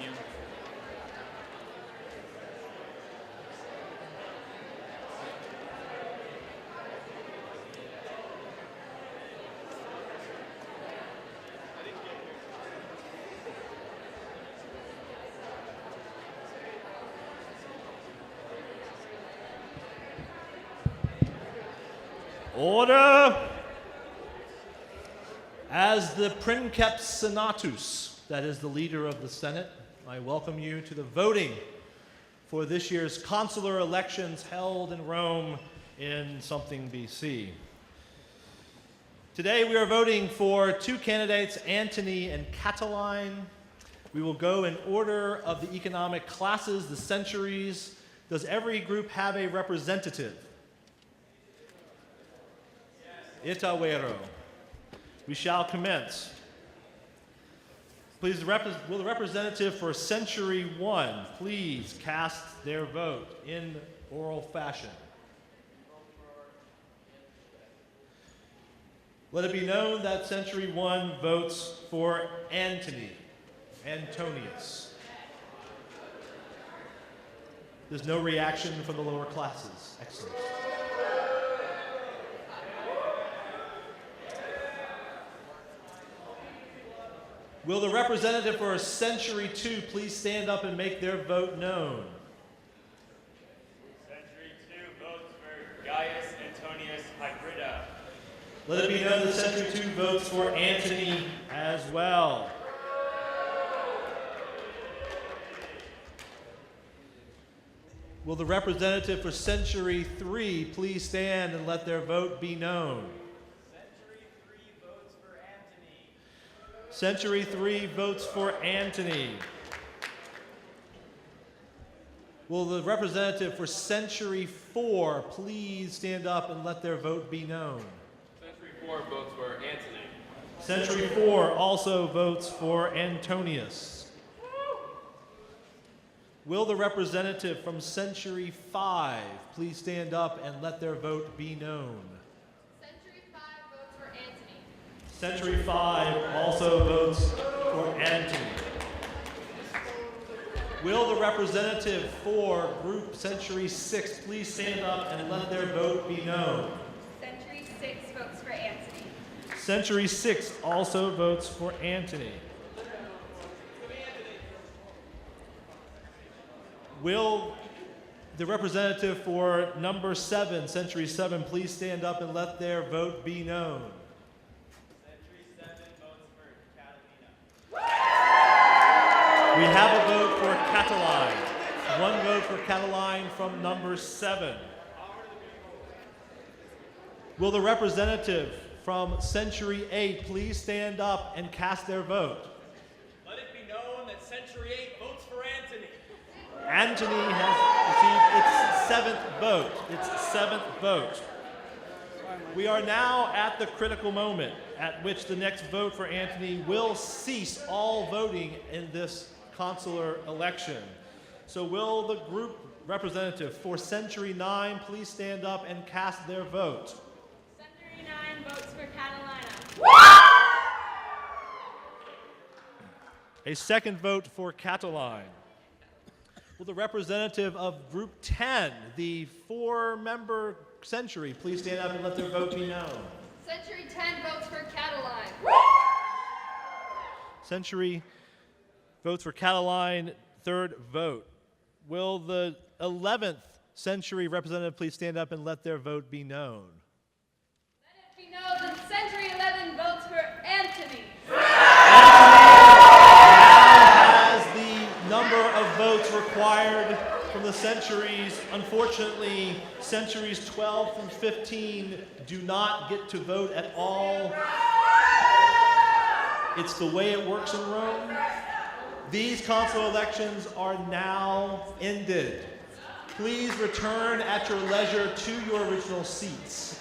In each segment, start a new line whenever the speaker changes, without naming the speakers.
you.
Order! As the Princeps Senatus, that is the leader of the Senate, I welcome you to the voting for this year's consular elections held in Rome in something BC. Today we are voting for two candidates, Antony and Catiline. We will go in order of the economic classes, the centuries. Does every group have a representative? Itawero. We shall commence. Please, will the representative for Century 1 please cast their vote in oral fashion? Let it be known that Century 1 votes for Antony, Antonius. There's no reaction from the lower classes. Excellent. Will the representative for Century 2 please stand up and make their vote known?
Century 2 votes for Gaius Antonius Hybrida.
Let it be known that Century 2 votes for Antony as well. Will the representative for Century 3 please stand and let their vote be known? Century 3 votes for Antony. Will the representative for Century 4 please stand up and let their vote be known?
Century 4 votes for Antony.
Century 4 also votes for Antonius. Will the representative from Century 5 please stand up and let their vote be known? Century 5 also votes for Antony. Will the representative for Group Century 6 please stand up and let their vote be known?
Century 6 votes for Antony.
Century 6 also votes for Antony. Will the representative for number 7, Century 7, please stand up and let their vote be known? We have a vote for Catiline. One vote for Catiline from number 7. Will the representative from Century 8 please stand up and cast their vote?
Let it be known that Century 8 votes for Antony.
Antony has received its 7th vote. Its 7th vote. We are now at the critical moment at which the next vote for Antony will cease all voting in this consular election. So will the group representative for Century 9 please stand up and cast their vote?
Century 9 votes for Catalina.
A second vote for Catiline. Will the representative of Group 10, the 4-member Century, please stand up and let their vote be known?
Century 10 votes for Cataline.
Century votes for Catiline, 3rd vote. Will the 11th Century representative please stand up and let their vote be known?
Let it be known that Century 11 votes for Antony.
As the number of votes required from the centuries, unfortunately, centuries 12 and 15 do not get to vote at all. It's the way it works in Rome. These consular elections are now ended. Please return at your leisure to your original seats.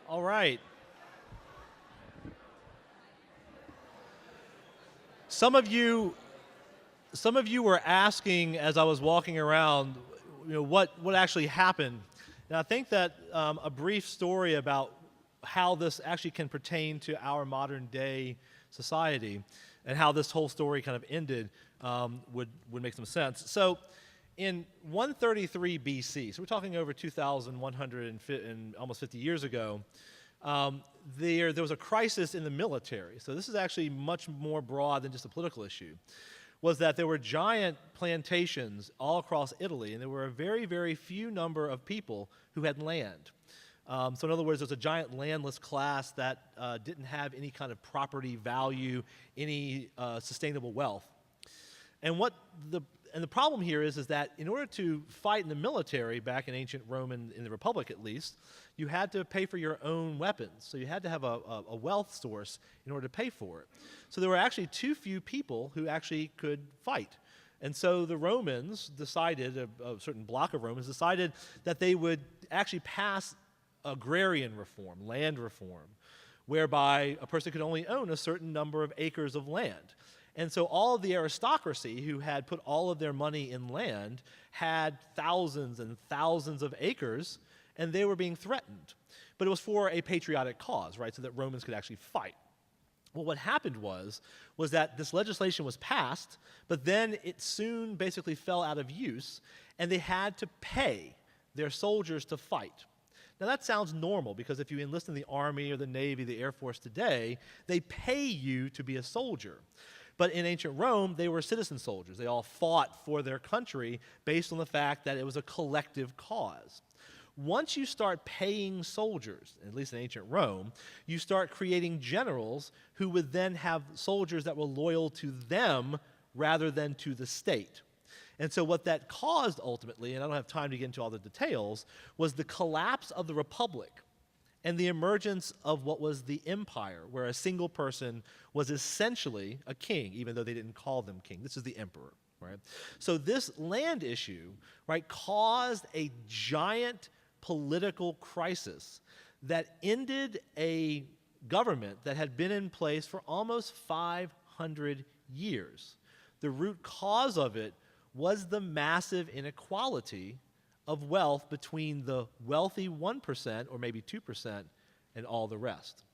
All right. Some of you were asking as I was walking around, what actually happened. And I think that a brief story about how this actually can pertain to our modern day society and how this whole story kind of ended would make some sense. So in 133 BC, so we're talking over 2,100 and almost 50 years ago, there was a crisis in the military. So this is actually much more broad than just a political issue. Was that there were giant plantations all across Italy, and there were a very, very few number of people who had land. So in other words, there's a giant landless class that didn't have any kind of property value, any sustainable wealth. And the problem here is that in order to fight in the military back in ancient Rome and in the Republic at least, you had to pay for your own weapons. So you had to have a wealth source in order to pay for it. So there were actually too few people who actually could fight. And so the Romans decided, a certain block of Romans decided that they would actually pass agrarian reform, land reform, whereby a person could only own a certain number of acres of land. And so all of the aristocracy who had put all of their money in land had thousands and thousands of acres, and they were being threatened. But it was for a patriotic cause, right, so that Romans could actually fight. Well, what happened was that this legislation was passed, but then it soon basically fell out of use, and they had to pay their soldiers to fight. Now that sounds normal, because if you enlist in the Army or the Navy, the Air Force today, they pay you to be a soldier. But in ancient Rome, they were citizen soldiers. They all fought for their country based on the fact that it was a collective cause. Once you start paying soldiers, at least in ancient Rome, you start creating generals who would then have soldiers that were loyal to them rather than to the state. And so what that caused ultimately, and I don't have time to get into all the details, was the collapse of the Republic and the emergence of what was the empire, where a single person was essentially a king, even though they didn't call them king. This is the emperor, right? So this land issue, right, caused a giant political crisis that ended a government that had been in place for almost 500 years. The root cause of it was the massive inequality of wealth between the wealthy 1% or maybe 2% and all the rest.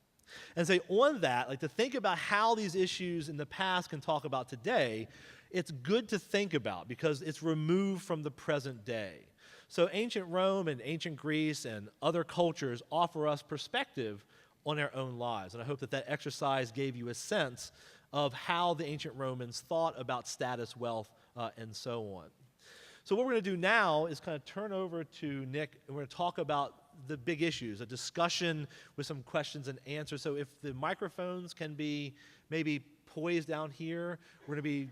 And so on that, like to think about how these issues in the past can talk about today, it's good to think about because it's removed from the present day. So ancient Rome and ancient Greece and other cultures offer us perspective on our own lives. And I hope that that exercise gave you a sense of how the ancient Romans thought about status, wealth, and so on. So what we're going to do now is kind of turn over to Nick, and we're going to talk about the big issues, a discussion with some questions and answers. So if the microphones can be maybe poised down here, we're going to be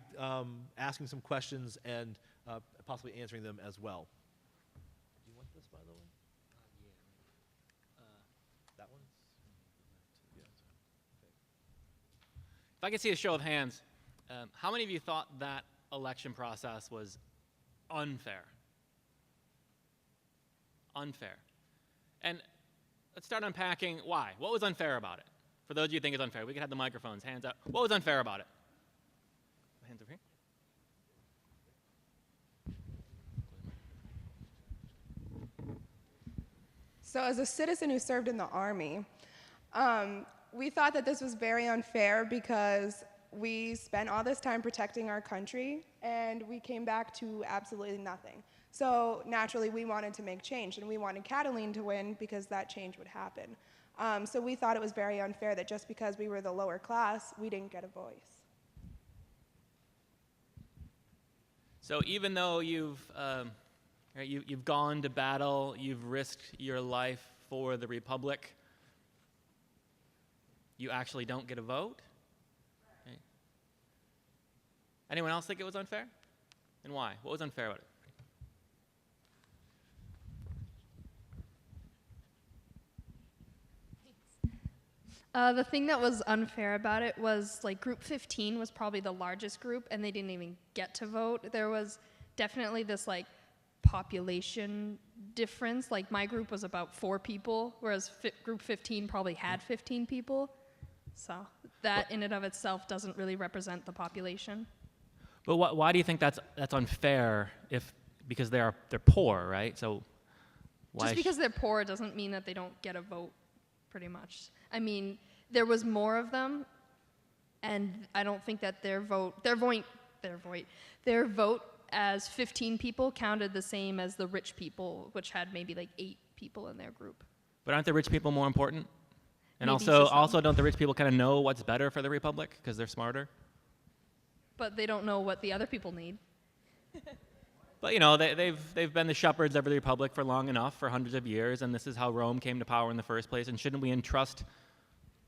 asking some questions and possibly answering them as well. Do you want this, by the way? That one? Yeah. Okay.
If I could see a show of hands, how many of you thought that election process was unfair? Unfair. And let's start unpacking why. What was unfair about it? For those of you who think it's unfair, we can have the microphones, hands up. What was unfair about it? Hands over here.
So as a citizen who served in the Army, we thought that this was very unfair because we spent all this time protecting our country and we came back to absolutely nothing. So naturally we wanted to make change and we wanted Cataline to win because that change would happen. So we thought it was very unfair that just because we were the lower class, we didn't get a voice.
So even though you've gone to battle, you've risked your life for the Republic, you actually don't get a vote? Right. Anyone else think it was unfair? And why? What was unfair about it?
The thing that was unfair about it was like group 15 was probably the largest group and they didn't even get to vote. There was definitely this like population difference. Like my group was about 4 people, whereas group 15 probably had 15 people. So that in and of itself doesn't really represent the population.
But why do you think that's unfair because they're poor, right? So why
Just because they're poor doesn't mean that they don't get a vote, pretty much. I mean, there was more of them, and I don't think that their vote as 15 people counted the same as the rich people, which had maybe like 8 people in their group.
But aren't the rich people more important? And
Maybe
also don't the rich people kind of know what's better for the republic because they're smarter?
But they don't know what the other people need.
But you know, they've been the shepherds of the republic for long enough, for hundreds of years, and this is how Rome came to power in the first place. And shouldn't we entrust,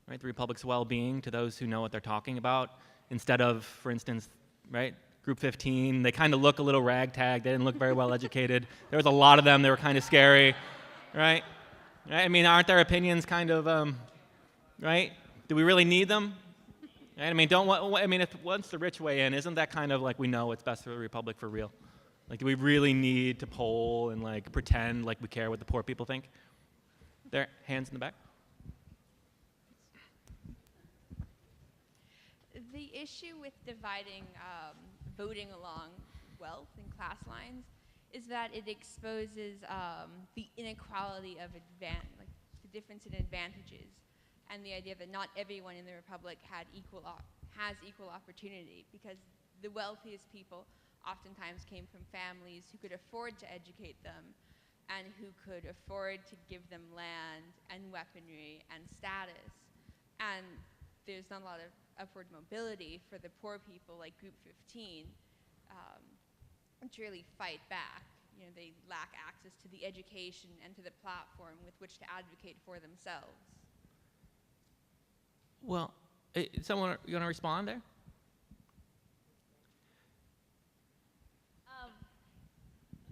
right, the republic's well-being to those who know what they're talking about, instead of, for instance, right, Group 15? They kind of look a little ragtag. They didn't look very well educated. There was a lot of them. They were kind of scary, right? I mean, aren't their opinions kind of, right? Do we really need them? Right? I mean, once the rich weigh in, isn't that kind of like we know what's best for the republic for real? Like, do we really need to poll and like pretend like we care what the poor people think? There, hands in the back.
The issue with dividing voting along wealth and class lines is that it exposes the inequality of like the difference in advantages, and the idea that not everyone in the republic has equal opportunity, because the wealthiest people oftentimes came from families who could afford to educate them and who could afford to give them land and weaponry and status. And there's not a lot of upward mobility for the poor people like Group 15 to really fight back. You know, they lack access to the education and to the platform with which to advocate for themselves.
Well, someone, you want to respond there?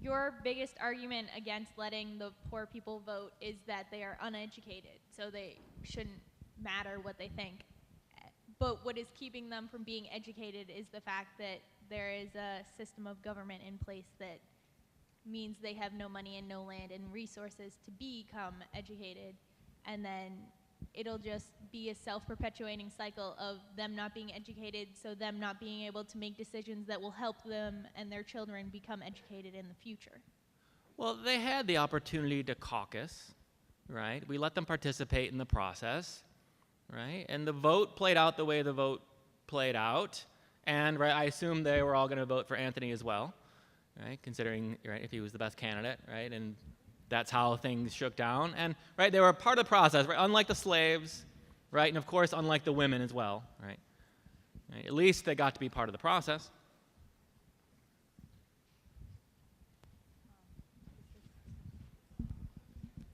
Your biggest argument against letting the poor people vote is that they are uneducated, so they shouldn't matter what they think. But what is keeping them from being educated is the fact that there is a system of government in place that means they have no money and no land and resources to become educated, and then it'll just be a self-perpetuating cycle of them not being educated, so them not being able to make decisions that will help them and their children become educated in the future.
Well, they had the opportunity to caucus, right? We let them participate in the process, right? And the vote played out the way the vote played out. And right, I assume they were all going to vote for Anthony as well, right? Considering, right, if he was the best candidate, right? And that's how things shook down. And right, they were part of the process, right? Unlike the slaves, right? And of course, unlike the women as well, right? Right? At least they got to be part of the process.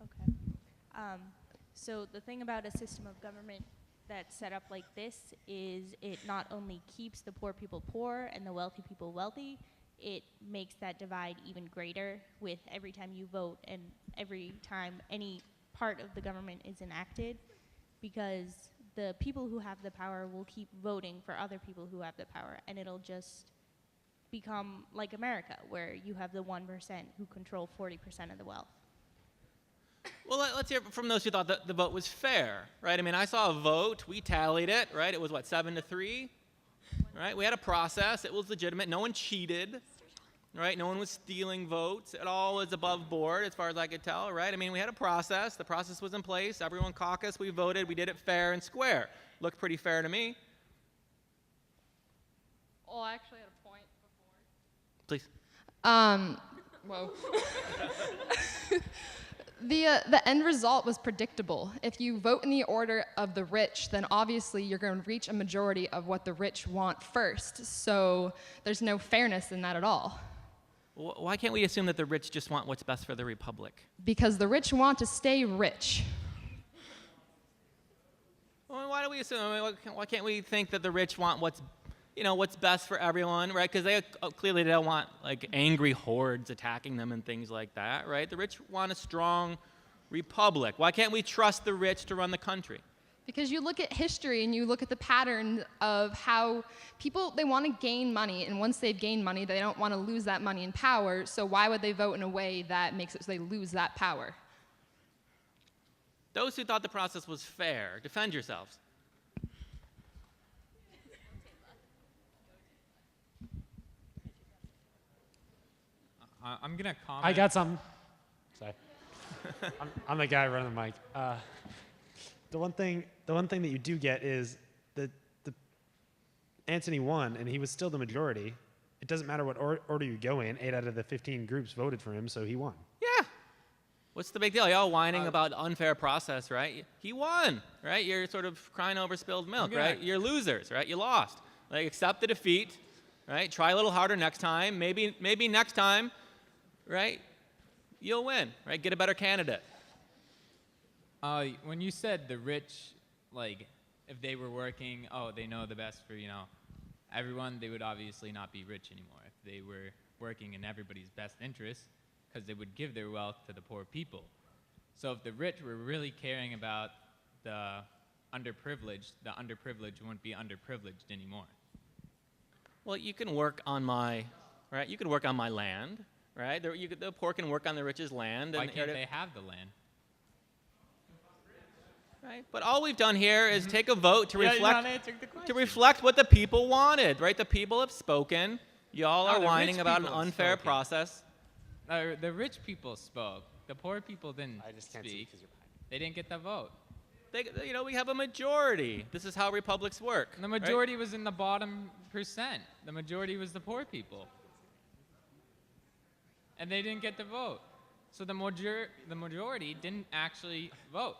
Okay. So the thing about a system of government that's set up like this is it not only keeps the poor people poor and the wealthy people wealthy, it makes that divide even greater with every time you vote and every time any part of the government is enacted, because the people who have the power will keep voting for other people who have the power, and it'll just become like America, where you have the 1% who control 40% of the wealth.
Well, let's hear from those who thought that the vote was fair, right? I mean, I saw a vote. We tallied it, right? It was, what, 7-3? Right? We had a process. It was legitimate. No one cheated, right? No one was stealing votes. It all was above board, as far as I could tell, right? I mean, we had a process. The process was in place. Everyone caucused. We voted. We did it fair and square. Looked pretty fair to me.
Oh, I actually had a point before.
Please.
Whoa. The end result was predictable. If you vote in the order of the rich, then obviously you're going to reach a majority of what the rich want first. So there's no fairness in that at all.
Why can't we assume that the rich just want what's best for the republic?
Because the rich want to stay rich.
Well, why do we assume? I mean, why can't we think that the rich want what's what's best for everyone, right? Because they clearly don't want like angry hordes attacking them and things like that, right? The rich want a strong republic. Why can't we trust the rich to run the country?
Because you look at history and you look at the pattern of how people, they want to gain money, and once they've gained money, they don't want to lose that money and power, so why would they vote in a way that makes it so they lose that power?
Those who thought the process was fair, defend yourselves.
I'm gonna comment.
I got some. Sorry. I'm the guy running the mic. The one thing that you do get is that Anthony won, and he was still the majority. It doesn't matter what order you go in. 8 out of the 15 groups voted for him, so he won.
Yeah. What's the big deal? Y'all whining about unfair process, right? He won, right? You're sort of crying over spilled milk, right? You're losers, right? You lost. Like, accept the defeat, right? Try a little harder next time. Maybe next time, right? You'll win, right? Get a better candidate.
When you said the rich, like, if they were working, they know the best for, everyone, they would obviously not be rich anymore. If they were working in everybody's best interest, because they would give their wealth to the poor people. So if the rich were really caring about the underprivileged wouldn't be underprivileged anymore.
Well, you can work on my, right? You can work on my land, right? The poor can work on the rich's land.
Why can't they have the land?
Right? But all we've done here is take a vote to
You're not answering the question.
reflect what the people wanted, right? The people have spoken. Y'all are
the
whining
rich
about an
people have
unfair
spoken.
process.
The rich people spoke. The poor people didn't
I just can't see
speak.
'cause you're behind.
They didn't get the vote.
We have a majority. This is how republics work.
And the majority was in the bottom percent. The majority was the poor people. And they didn't get the vote. So the majority didn't actually vote.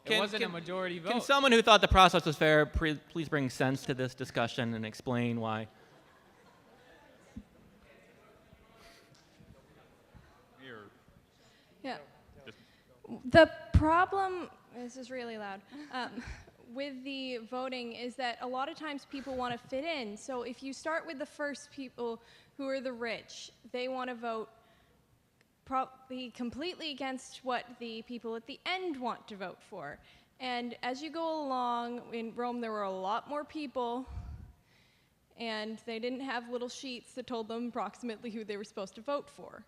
It wasn't a majority vote.
Can someone who thought the process was fair please bring sense to this discussion and explain why?
Yeah. The problem, this is really loud, with the voting is that a lot of times people want to fit in. So if you start with the first people who are the rich, they want to vote probably completely against what the people at the end want to vote for. And as you go along, in Rome there were a lot more people, and they didn't have little sheets that told them approximately who they were supposed to vote for.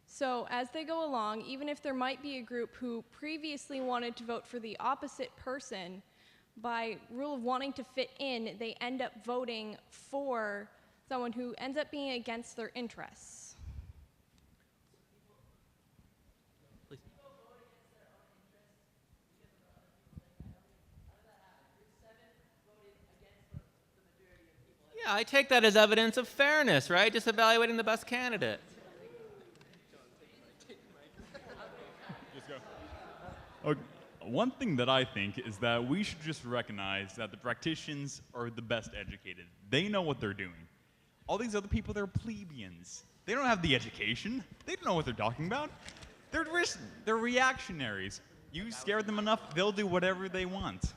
So as they go along, even if there might be a group who previously wanted to vote for the opposite person, by rule of wanting to fit in, they end up voting for someone who ends up being against their interests.
Please. Yeah, I take that as evidence of fairness, right? Just evaluating the best candidate.
One thing that I think is that we should just recognize that the practitioners are the best educated. They know what they're doing. All these other people, they're plebeians. They don't have the education. They don't know what they're talking about. They're reactionaries. You scare them enough, they'll do whatever they want.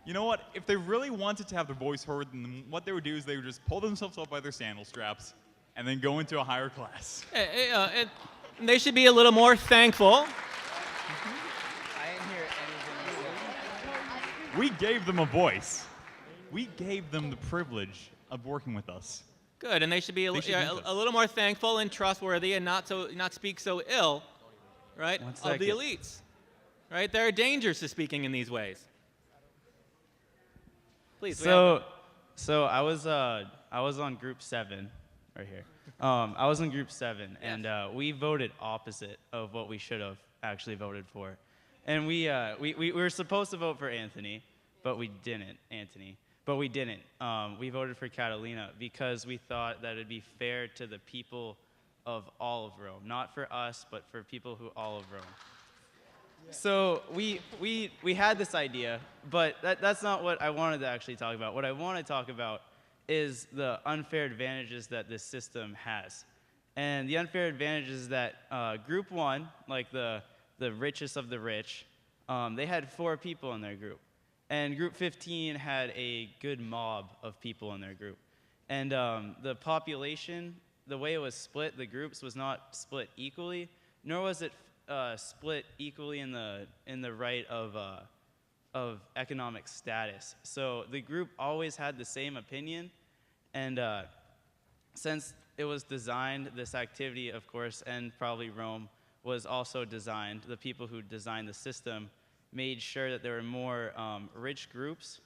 You know what? If they really wanted to have their voice heard, then what they would do is they would just pull themselves up by their sandal straps and then go into a higher class.
They should be a little more thankful.
We gave them a voice. We gave them the privilege of working with us.
Good, and they should be a little more thankful and trustworthy, and not speak so ill, right, of the elites. Right? There are dangers to speaking in these ways. Please.
So I was on group 7 right here. I was in group 7, and we voted opposite of what we should have actually voted for. And we were supposed to vote for Anthony, but we didn't. We voted for Catalina because we thought that it'd be fair to the people of all of Rome, not for us, but for people who all of Rome. So we had this idea, but that's not what I wanted to actually talk about. What I want to talk about is the unfair advantages that this system has. And the unfair advantages is that group 1, like the richest of the rich, they had 4 people in their group. And group 15 had a good mob of people in their group. And the population, the way it was split, the groups was not split equally, nor was it split equally in the right of economic status. So the group always had the same opinion, and since it was designed, this activity, of course, and probably Rome was also designed, the people who designed the system made sure that there were more rich groups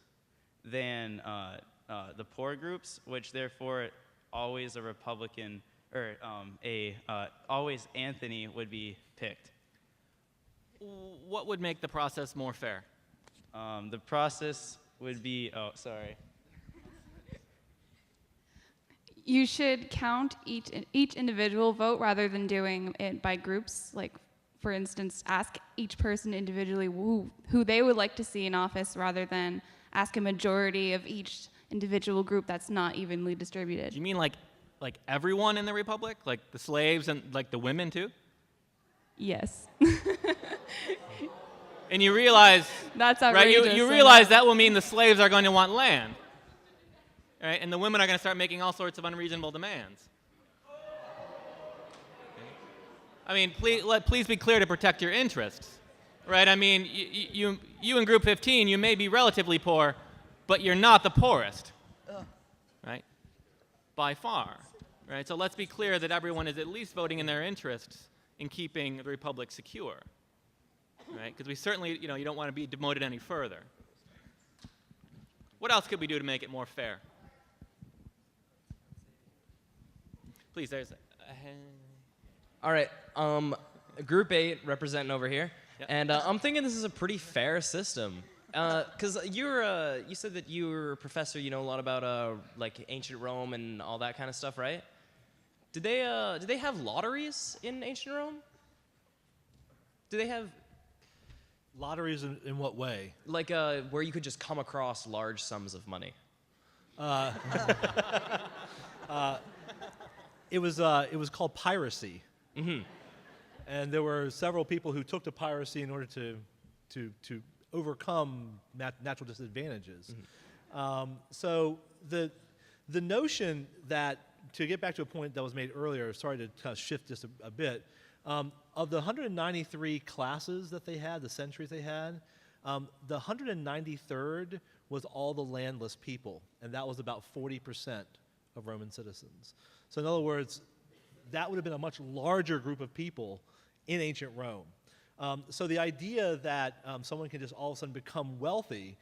than the poor groups, which therefore always a Republican, or always Anthony would be picked.
What would make the process more fair?
The process would be, oh, sorry.
You should count each individual vote rather than doing it by groups. Like, for instance, ask each person individually who they would like to see in office rather than ask a majority of each individual group that's not evenly distributed.
Do you mean like everyone in the Republic? Like the slaves and like the women too?
Yes.
And you realize
that's
right?
outrageous.
You realize that will mean the slaves are going to want land, right? And the women are going to start making all sorts of unreasonable demands. I mean, please be clear to protect your interests, right? I mean, you in Group 15, you may be relatively poor, but you're not the poorest, right? By far, right? So let's be clear that everyone is at least voting in their interests in keeping the Republic secure, right? Because we certainly, you don't want to be demoted any further. What else could we do to make it more fair? Please, there's a hand.
All right, Group 8 representing over here,
Yep.
and I'm thinking this is a pretty fair system. Because you said that you were a professor, you know a lot about like ancient Rome and all that kind of stuff, right? Did they have lotteries in ancient Rome? Do they have
Lotteries in what way?
like where you could just come across large sums of money?
It was called piracy.
Mm-hmm.
And there were several people who took to piracy in order to overcome natural disadvantages.
Mm-hmm.
So the notion that, to get back to a point that was made earlier, sorry to kind of shift just a bit, of the 193 classes that they had, the centuries they had, the 193rd was all the landless people, and that was about 40% of Roman citizens. So in other words, that would have been a much larger group of people in ancient Rome. So the idea that someone can just all of a sudden become wealthy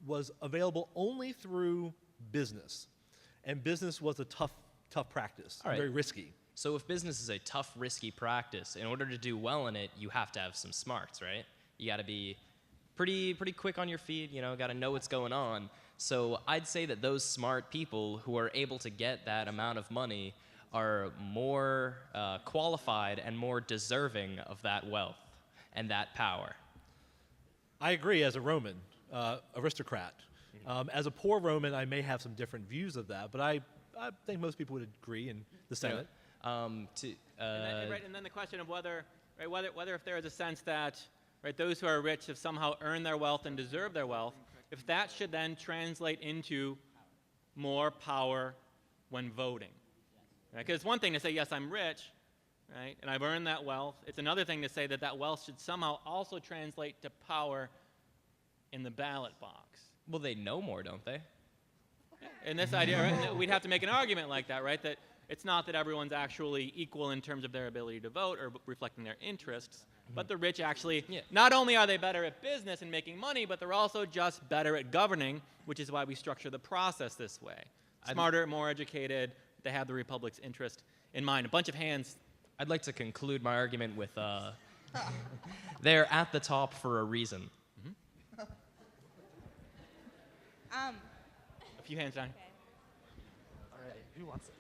was available only through business. And business was a tough practice,
All right.
very risky.
So if business is a tough, risky practice, in order to do well in it, you have to have some smarts, right? You got to be pretty quick on your feet, got to know what's going on. So I'd say that those smart people who are able to get that amount of money are more qualified and more deserving of that wealth and that power.
I agree as a Roman aristocrat. As a poor Roman, I may have some different views of that, but I think most people would agree in the Senate.
And then the question of whether if there is a sense that those who are rich have somehow earned their wealth and deserve their wealth, if that should then translate into more power when voting. Because it's one thing to say, yes, I'm rich, right, and I've earned that wealth. It's another thing to say that that wealth should somehow also translate to power in the ballot box.
Well, they know more, don't they?
And this idea, right, we'd have to make an argument like that, right, that it's not that everyone's actually equal in terms of their ability to vote or reflecting their interests, but the rich actually, not only are they better at business and making money, but they're also just better at governing, which is why we structure the process this way. Smarter, more educated, they have the Republic's interest in mind. A bunch of hands.
I'd like to conclude my argument with they're at the top for a reason.
Mm-hmm. A few hands down.
All right, who wants it?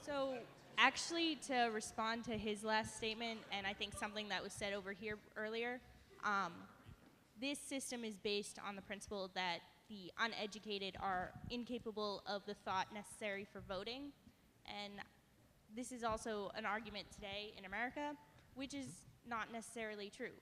So actually, to respond to his last statement, and I think something that was said over here earlier, this system is based on the principle that the uneducated are incapable of the thought necessary for voting. And this is also an argument today in America, which is not necessarily true.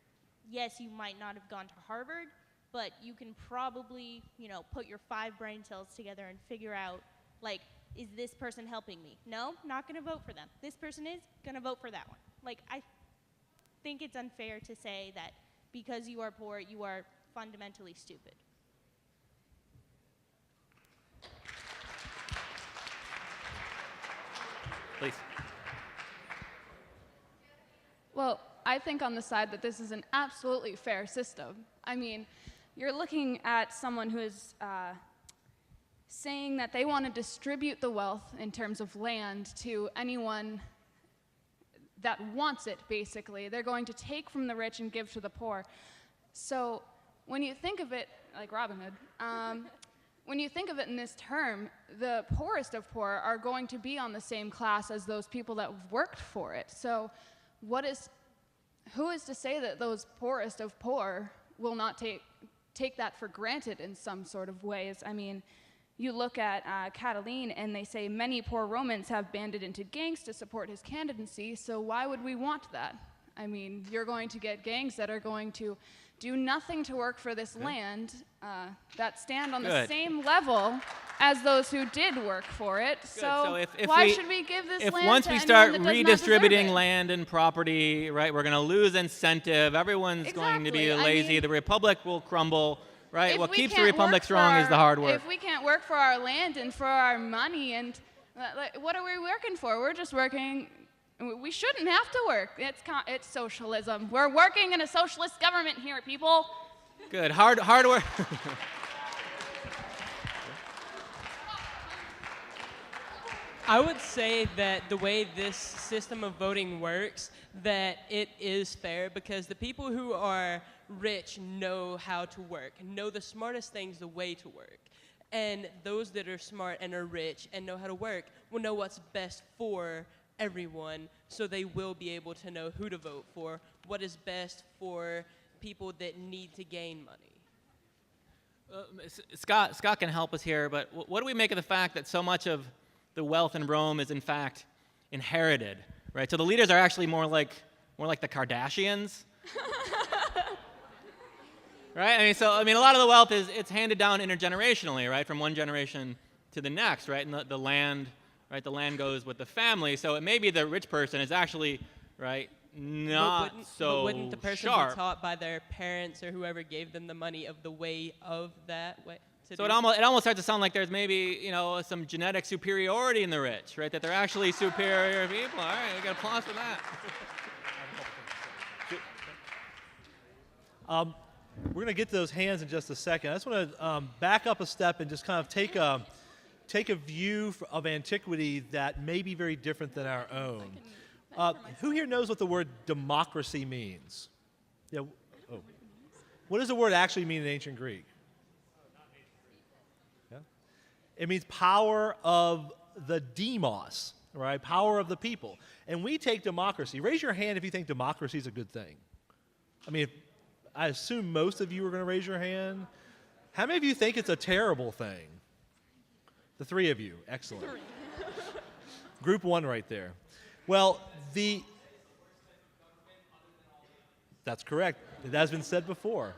Yes, you might not have gone to Harvard, but you can probably, put your 5 brain cells together and figure out, like, is this person helping me? No, not going to vote for them. This person is going to vote for that one. Like, I think it's unfair to say that because you are poor, you are fundamentally stupid.
Please.
Well, I think on the side that this is an absolutely fair system. I mean, you're looking at someone who is saying that they want to distribute the wealth in terms of land to anyone that wants it, basically. They're going to take from the rich and give to the poor. So when you think of it, like Robin Hood, when you think of it in this term, the poorest of poor are going to be on the same class as those people that worked for it. So who is to say that those poorest of poor will not take that for granted in some sort of ways? I mean, you look at Cataline, and they say many poor Romans have banded into gangs to support his candidacy, so why would we want that? I mean, you're going to get gangs that are going to do nothing to work for this land, that stand on the same level as those who did work for it. So why should we give this land to anyone
once we start
that does not
redistributing
deserve it?
land and property, right, we're going to lose incentive. Everyone's going to be lazy. The republic will crumble, right? What keeps the republic strong is the hard work.
If we can't work for our land and for our money, and what are we working for? We're just working. We shouldn't have to work. It's socialism. We're working in a socialist government here, people.
Good. Hard work.
I would say that the way this system of voting works, that it is fair because the people who are rich know how to work, know the smartest things, the way to work. And those that are smart and are rich and know how to work will know what's best for everyone, so they will be able to know who to vote for, what is best for people that need to gain money.
Scott can help us here, but what do we make of the fact that so much of the wealth in Rome is in fact inherited, right? So the leaders are actually more like the Kardashians, right? I mean, a lot of the wealth it's handed down intergenerationally, right, from one generation to the next, right? And the land. Right, the land goes with the family, so it may be the rich person is actually, right, not
but wouldn't the person
sharp.
be taught by their parents or whoever gave them the money of the way of that way?
So it almost starts to sound like there's maybe some genetic superiority in the rich, right? That they're actually superior people. All right, we got applause for that.
We're going to get to those hands in just a second. I just want to back up a step and just kind of take a view of antiquity that may be very different than our own. Who here knows what the word democracy means? Yeah. Oh. What does the word actually mean in ancient Greek? Yeah. It means power of the demos, right? Power of the people. And we take democracy. Raise your hand if you think democracy is a good thing. I mean, I assume most of you are going to raise your hand. How many of you think it's a terrible thing? The 3 of you. Excellent. Group 1 right there. Well, that's correct. It has been said before.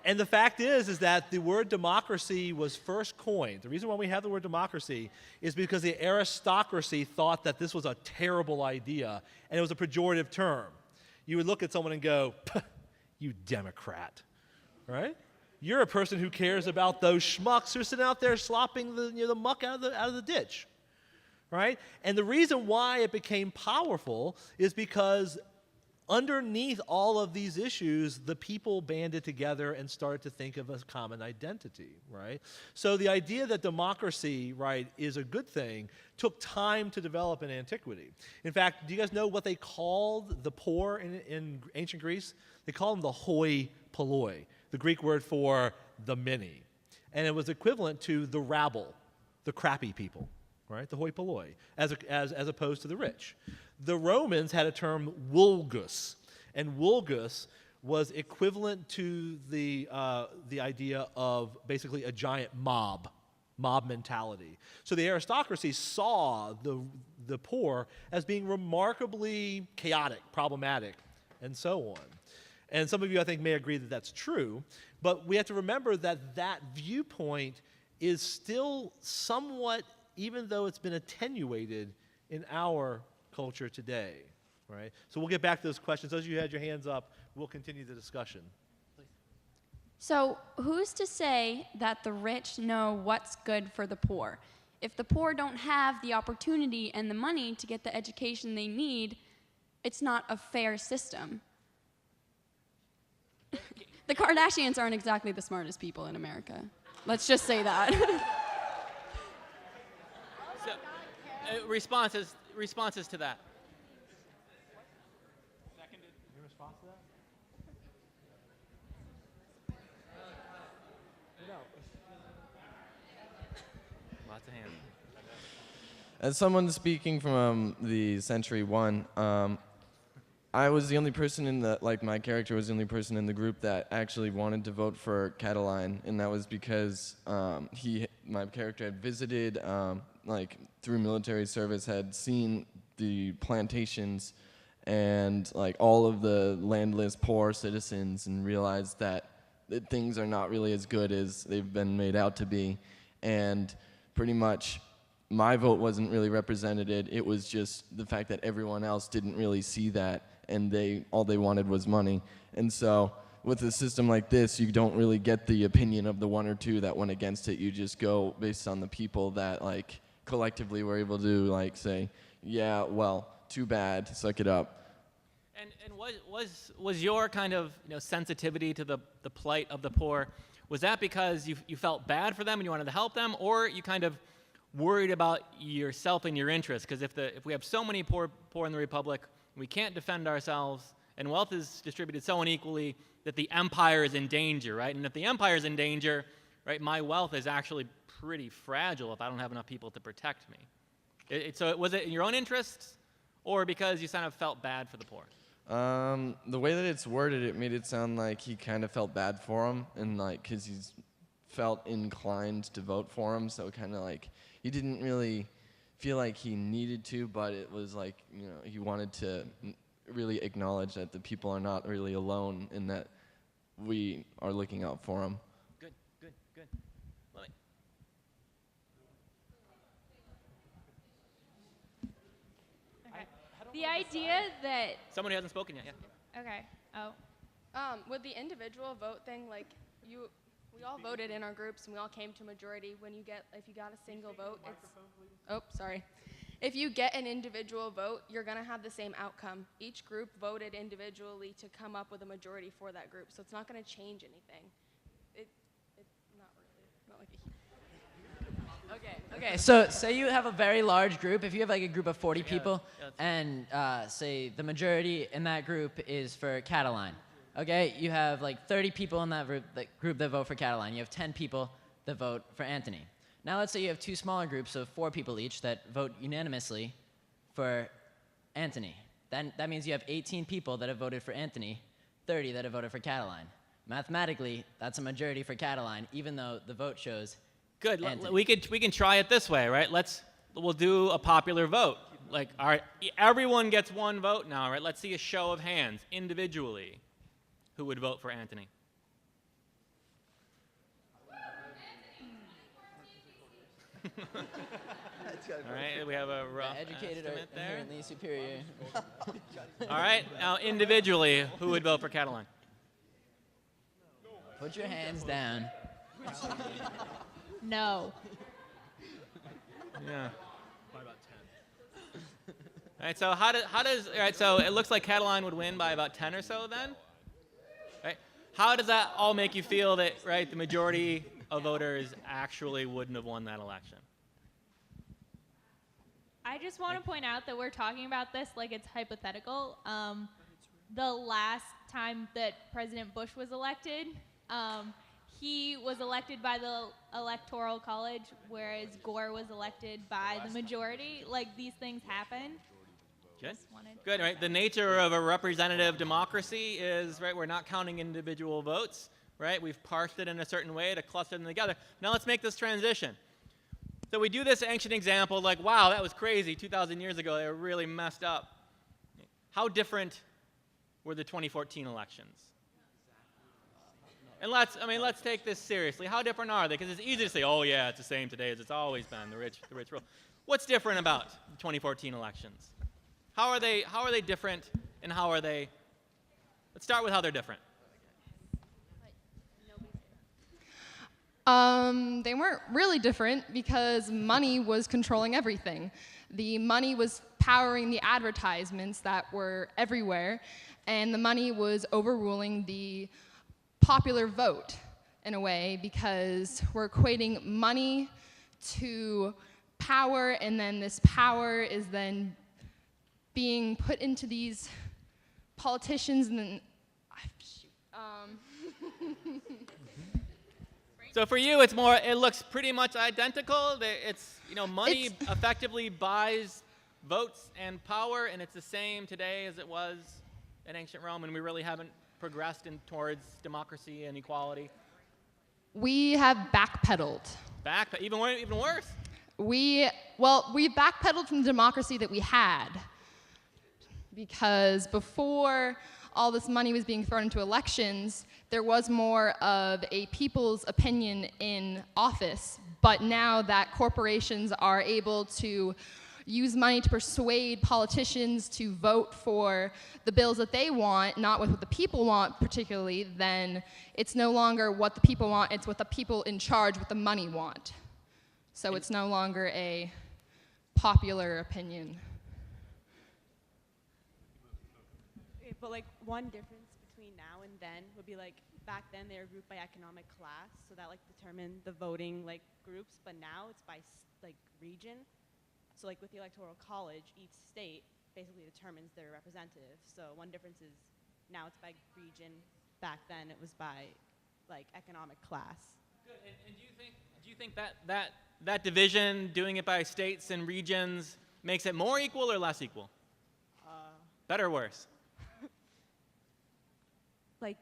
And the fact is that the word democracy was first coined. The reason why we have the word democracy is because the aristocracy thought that this was a terrible idea, and it was a pejorative term. You would look at someone and go, "You Democrat," right? You're a person who cares about those schmucks who are sitting out there slopping the muck out of the ditch, right? And the reason why it became powerful is because underneath all of these issues, the people banded together and started to think of a common identity, right? So the idea that democracy, right, is a good thing took time to develop in antiquity. In fact, do you guys know what they called the poor in ancient Greece? They called them the hoi polloi, the Greek word for the many. And it was equivalent to the rabble, the crappy people, right? The hoi polloi, as opposed to the rich. The Romans had a term vulgus, and vulgus was equivalent to the idea of basically a giant mob mentality. So the aristocracy saw the poor as being remarkably chaotic, problematic, and so on. And some of you, I think, may agree that that's true. But we have to remember that that viewpoint is still somewhat, even though it's been attenuated in our culture today, right? So we'll get back to those questions. Those of you who had your hands up, we'll continue the discussion.
So who's to say that the rich know what's good for the poor? If the poor don't have the opportunity and the money to get the education they need, it's not a fair system. The Kardashians aren't exactly the smartest people in America. Let's just say that.
So, responses to that.
Your response to that?
Lots of hands.
As someone speaking from the Century One, I was the only person in the, like my character was the only person in the group that actually wanted to vote for Cataline, and that was because my character had visited, like through military service, had seen the plantations and like all of the landless poor citizens and realized that things are not really as good as they've been made out to be, and pretty much my vote wasn't really represented. It was just the fact that everyone else didn't really see that, and all they wanted was money. And so with a system like this, you don't really get the opinion of the one or two that went against it. You just go based on the people that like collectively were able to like say, yeah, well, too bad, suck it up.
And was your kind of sensitivity to the plight of the poor, was that because you felt bad for them and you wanted to help them, or you kind of worried about yourself and your interests? Because if we have so many poor in the Republic, we can't defend ourselves, and wealth is distributed so unequally that the empire is in danger, right? And if the empire is in danger, right, my wealth is actually pretty fragile if I don't have enough people to protect me. So was it in your own interests, or because you kind of felt bad for the poor?
The way that it's worded, it made it sound like he kind of felt bad for him, and like because he's felt inclined to vote for him, so kind of like he didn't really feel like he needed to, but it was like, he wanted to really acknowledge that the people are not really alone and that we are looking out for them.
Good. Lily.
Okay. The idea that...
Someone who hasn't spoken yet, yeah.
Okay. Oh.
With the individual vote thing, like we all voted in our groups and we all came to majority. If you got a single vote, If you get an individual vote, you're gonna have the same outcome. Each group voted individually to come up with a majority for that group, so it's not gonna change anything. Not like a
Okay, so say you have a very large group. If you have like a group of 40 people, and say the majority in that group is for Cataline, okay? You have like 30 people in that group that vote for Cataline. You have 10 people that vote for Anthony. Now let's say you have two smaller groups of 4 people each that vote unanimously for Anthony. Then that means you have 18 people that have voted for Anthony, 30 that have voted for Cataline. Mathematically, that's a majority for Cataline, even though the vote shows
Good.
Anthony.
We can try it this way, right? We'll do a popular vote. Like, all right, everyone gets one vote now, right? Let's see a show of hands individually. Who would vote for Anthony? All right, we have a rough
educated or
estimate there.
inherently superior.
All right, now individually, who would vote for Cataline?
Put your hands down.
No.
Yeah. By about 10. All right, so all right, so it looks like Cataline would win by about 10 or so then? Right? How does that all make you feel that, right, the majority of voters actually wouldn't have won that election?
I just want to point out that we're talking about this like it's hypothetical. The last time that President Bush was elected, he was elected by the Electoral College, whereas Gore was elected by the majority. Like, these things happen.
Good. Good, right? The nature of a representative democracy is, right, we're not counting individual votes, right? We've parsed it in a certain way to cluster them together. Now let's make this transition. So we do this ancient example, like, wow, that was crazy. 2,000 years ago, they were really messed up. How different were the 2014 elections? let's take this seriously. How different are they? Because it's easy to say, oh yeah, it's the same today as it's always been. The rich rule. What's different about the 2014 elections? How are they different, and how are they? Let's start with how they're different.
They weren't really different because money was controlling everything. The money was powering the advertisements that were everywhere, and the money was overruling the popular vote in a way, because we're equating money to power, and then this power is then being put into these politicians, and then
So for you, it looks pretty much identical. It's, money effectively buys votes and power, and it's the same today as it was in ancient Rome, and we really haven't progressed towards democracy and equality.
We have backpedaled.
Even worse.
We backpedaled from the democracy that we had, because before all this money was being thrown into elections, there was more of a people's opinion in office. But now that corporations are able to use money to persuade politicians to vote for the bills that they want, not what the people want particularly, then it's no longer what the people want, it's what the people in charge with the money want. So it's no longer a popular opinion.
Okay, but like one difference between now and then would be like back then they were grouped by economic class, so that like determined the voting like groups, but now it's by like region. So like with the Electoral College, each state basically determines their representative. So one difference is now it's by region. Back then it was by like economic class.
Good. And do you think that division, doing it by states and regions, makes it more equal or less equal? Better or worse?
Like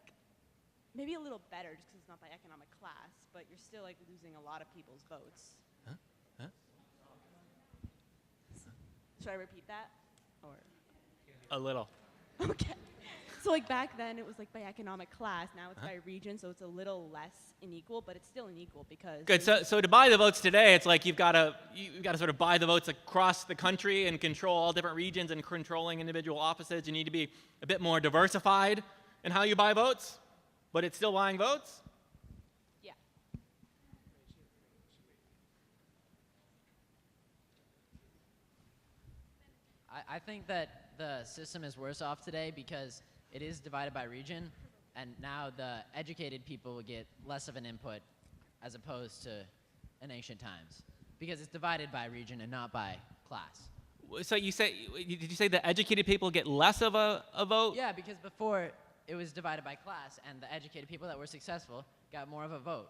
maybe a little better just because it's not by economic class, but you're still like losing a lot of people's votes. Should I repeat that? Or
A little.
okay. So like back then it was like by economic class, now it's by region, so it's a little less unequal, but it's still unequal because
Good. So to buy the votes today, it's like you've got to sort of buy the votes across the country and control all different regions and controlling individual offices. You need to be a bit more diversified in how you buy votes, but it's still buying votes?
yeah.
I think that the system is worse off today because it is divided by region, and now the educated people will get less of an input as opposed to in ancient times, because it's divided by region and not by class.
So did you say the educated people get less of a vote?
Yeah, because before it was divided by class, and the educated people that were successful got more of a vote.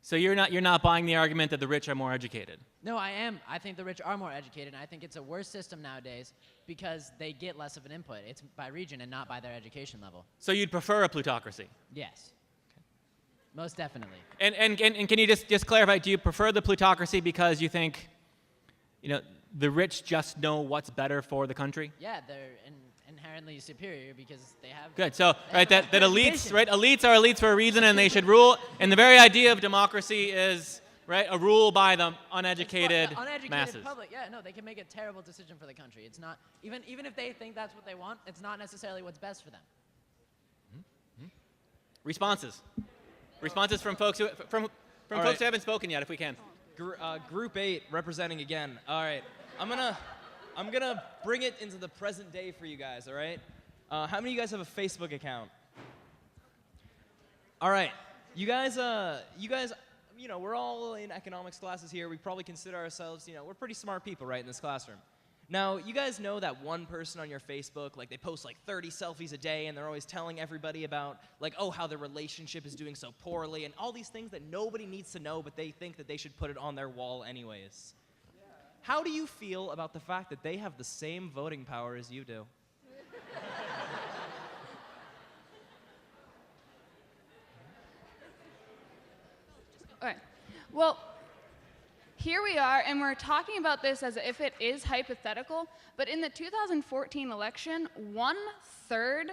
So you're not buying the argument that the rich are more educated?
No, I am. I think the rich are more educated, and I think it's a worse system nowadays because they get less of an input. It's by region and not by their education level.
So you'd prefer a plutocracy?
Yes. Okay. Most definitely.
And can you just clarify, do you prefer the plutocracy because you think, the rich just know what's better for the country?
Yeah, they're inherently superior because they have...
Good. So, right, that elites, right, elites are elites for a reason, and they should rule. And the very idea of democracy is, right, a rule by the uneducated
the uneducated
masses.
Public, yeah, no, they can make a terrible decision for the country. It's not, even if they think that's what they want, it's not necessarily what's best for them.
Responses. Responses from folks who folks who haven't spoken yet, if we can.
Group 8 representing again. All right, I'm gonna bring it into the present day for you guys. All right, how many of you guys have a Facebook account? All right, you guys, we're all in economics classes here. We probably consider ourselves, we're pretty smart people, right, in this classroom. Now, you guys know that one person on your Facebook, like they post like 30 selfies a day, and they're always telling everybody about like, oh, how their relationship is doing so poorly, and all these things that nobody needs to know, but they think that they should put it on their wall anyways. Yeah. How do you feel about the fact that they have the same voting power as you do?
Okay. Well, here we are, and we're talking about this as if it is hypothetical, but in the 2014 election, 1/3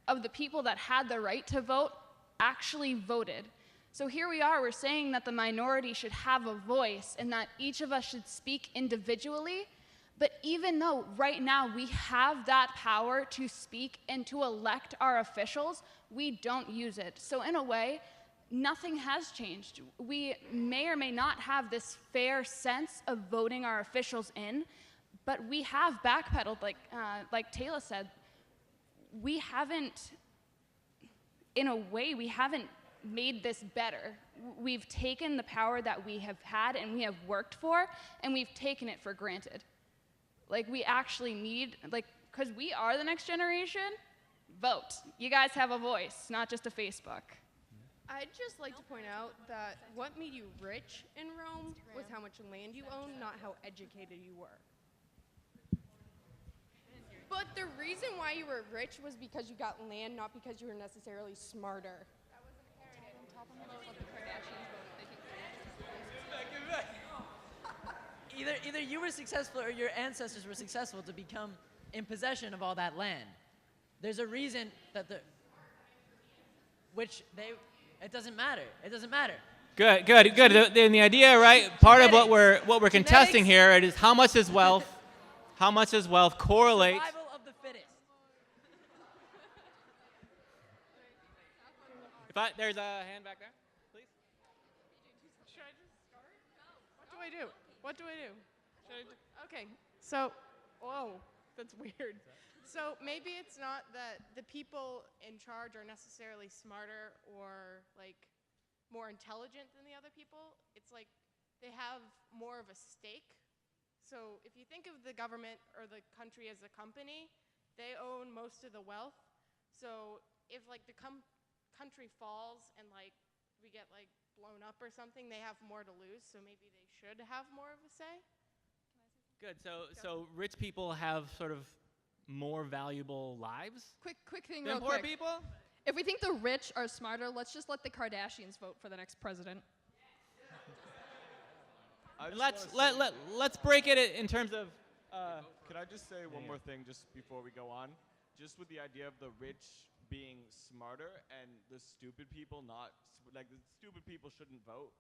of the people that had the right to vote actually voted. So here we are, we're saying that the minority should have a voice and that each of us should speak individually. But even though right now we have that power to speak and to elect our officials, we don't use it. So in a way, nothing has changed. We may or may not have this fair sense of voting our officials in, but we have backpedaled, like Taylor said. We haven't, in a way, we haven't made this better. We've taken the power that we have had and we have worked for, and we've taken it for granted. Like, we actually need, because we are the next generation, vote. You guys have a voice, not just a Facebook.
I'd just like to point out that what made you rich in Rome was how much land you owned, not how educated you were. But the reason why you were rich was because you got land, not because you were necessarily smarter. That was inherited. On top of what the Kardashians voted.
Either you were successful or your ancestors were successful to become in possession of all that land. There's a reason that it doesn't matter. It doesn't matter.
Good. Then the idea, right? Part of what we're contesting here is how much is wealth correlates.
Survival of the fittest.
There's a hand back there, please.
Should I just start? What do I do? What do I do? Okay, so, whoa, that's weird. So maybe it's not that the people in charge are necessarily smarter or more intelligent than the other people. It's like they have more of a stake. So if you think of the government or the country as a company, they own most of the wealth. So if the country falls and we get blown up or something, they have more to lose. So maybe they should have more of a say.
Good. So rich people have sort of more valuable lives
Quick thing,
than
real
poor
quick.
people?
If we think the rich are smarter, let's just let the Kardashians vote for the next president.
Let's break it in terms of.
Could I just say one more thing just before we go on? Just with the idea of the rich being smarter and the stupid people not, the stupid people shouldn't vote.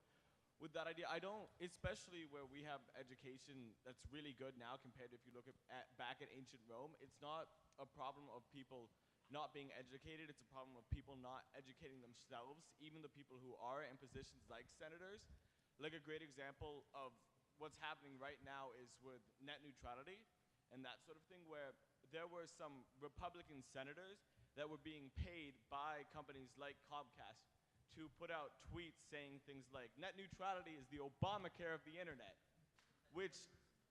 With that idea, I don't, especially where we have education that's really good now compared to if you look back at ancient Rome, it's not a problem of people not being educated, it's a problem of people not educating themselves, even the people who are in positions like senators. Like a great example of what's happening right now is with net neutrality and that sort of thing, where there were some Republican senators that were being paid by companies like Comcast to put out tweets saying things like, net neutrality is the Obamacare of the internet, which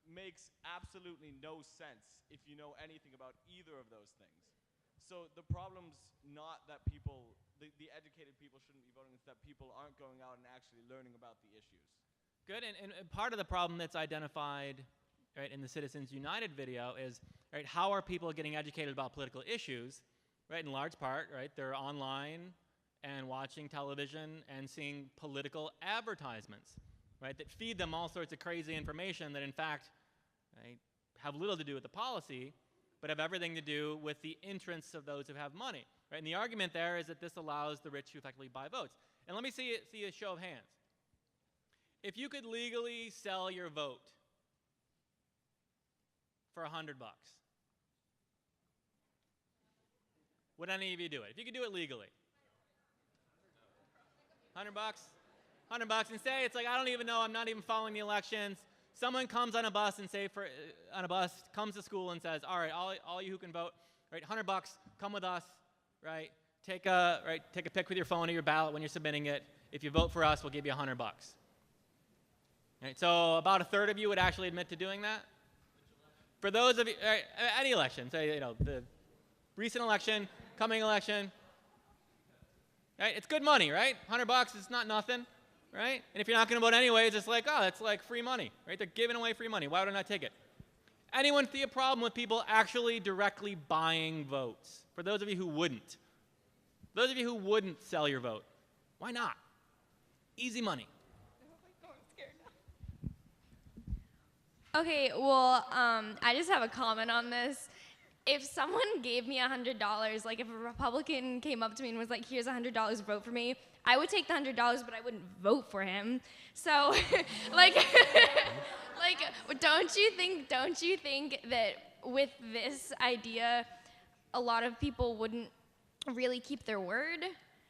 makes absolutely no sense if you know anything about either of those things. So the problem's not that the educated people shouldn't be voting, it's that people aren't going out and actually learning about the issues.
Good, and part of the problem that's identified in the Citizens United video is how are people getting educated about political issues? In large part, they're online and watching television and seeing political advertisements, that feed them all sorts of crazy information that in fact have little to do with the policy, but have everything to do with the interests of those who have money. And the argument there is that this allows the rich to effectively buy votes. And let me see a show of hands. If you could legally sell your vote for $100, would any of you do it? If you could do it legally. $100? $100 and say it's I don't even know, I'm not even following the elections. Someone comes on a bus and comes to school and says, all right, all you who can vote, $100, come with us, take a pic with your phone or your ballot when you're submitting it. If you vote for us, we'll give you $100. So about a third of you would actually admit to doing that. For those of you, any election, say the recent election, coming election, it's good money, right? $100 is not nothing, right? And if you're not going to vote anyways, it's it's free money, right? They're giving away free money. Why would I not take it? Anyone see a problem with people actually directly buying votes? For those of you who wouldn't. Those of you who wouldn't sell your vote, why not? Easy money.
Okay, well, I just have a comment on this.
if someone gave me $100, like if a Republican came up to me and was like, here's $100, vote for me, I would take the $100, but I wouldn't vote for him. So, like, don't you think that with this idea, a lot of people wouldn't really keep their word?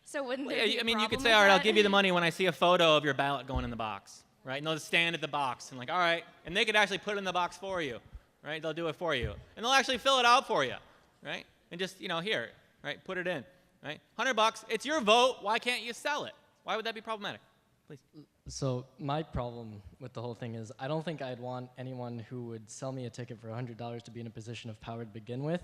So wouldn't there be a
I mean, you could
problem
say,
with
all right, I'll
that?
give you the money when I see a photo of your ballot going in the box, right? And they'll just stand at the box and like, all right, and they could actually put it in the box for you, right? They'll do it for you, and they'll actually fill it out for you, right? And just, here, right? Put it in, right? $100, it's your vote. Why can't you sell it? Why would that be problematic? Please.
So my problem with the whole thing is I don't think I'd want anyone who would sell me a ticket for $100 to be in a position of power to begin with.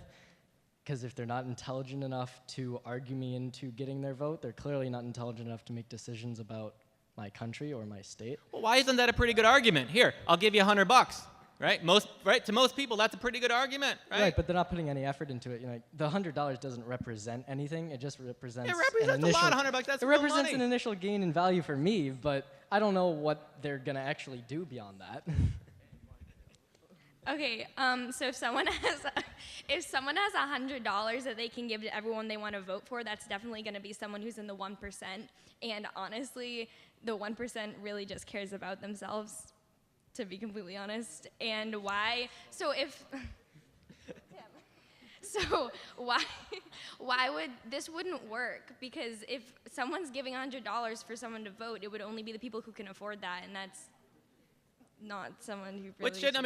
Because if they're not intelligent enough to argue me into getting their vote, they're clearly not intelligent enough to make decisions about my country or my state.
Well, why isn't that a pretty good argument? Here, I'll give you $100, right? To most people, that's a pretty good argument, right?
Right, but they're not putting any effort into it. The $100 doesn't represent anything. It just represents.
It represents
an
a lot,
initial,
$100. That's
it
real
represents
money.
an initial gain in value for me, but I don't know what they're gonna actually do beyond that.
Okay, so if someone has $100 that they can give to everyone they want to vote for, that's definitely going to be someone who's in the 1%. And honestly, the 1% really just cares about themselves, to be completely honest. And why? So if why would this wouldn't work? Because if someone's giving $100 for someone to vote, it would only be the people who can afford that, and that's not someone who really.
Which should,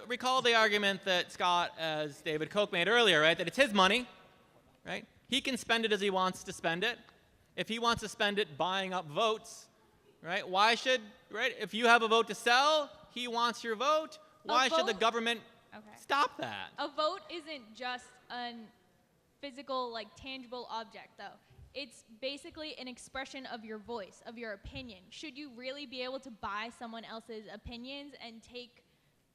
recall the argument that Scott, as David Koch made earlier, right? That it's his money, right? He can spend it as he wants to spend it. If he wants to spend it buying up votes, right? Why should, right? If you have a vote to sell, he wants your vote. Why should the government stop that?
A vote isn't just a physical, tangible object, though. It's basically an expression of your voice, of your opinion. Should you really be able to buy someone else's opinions and take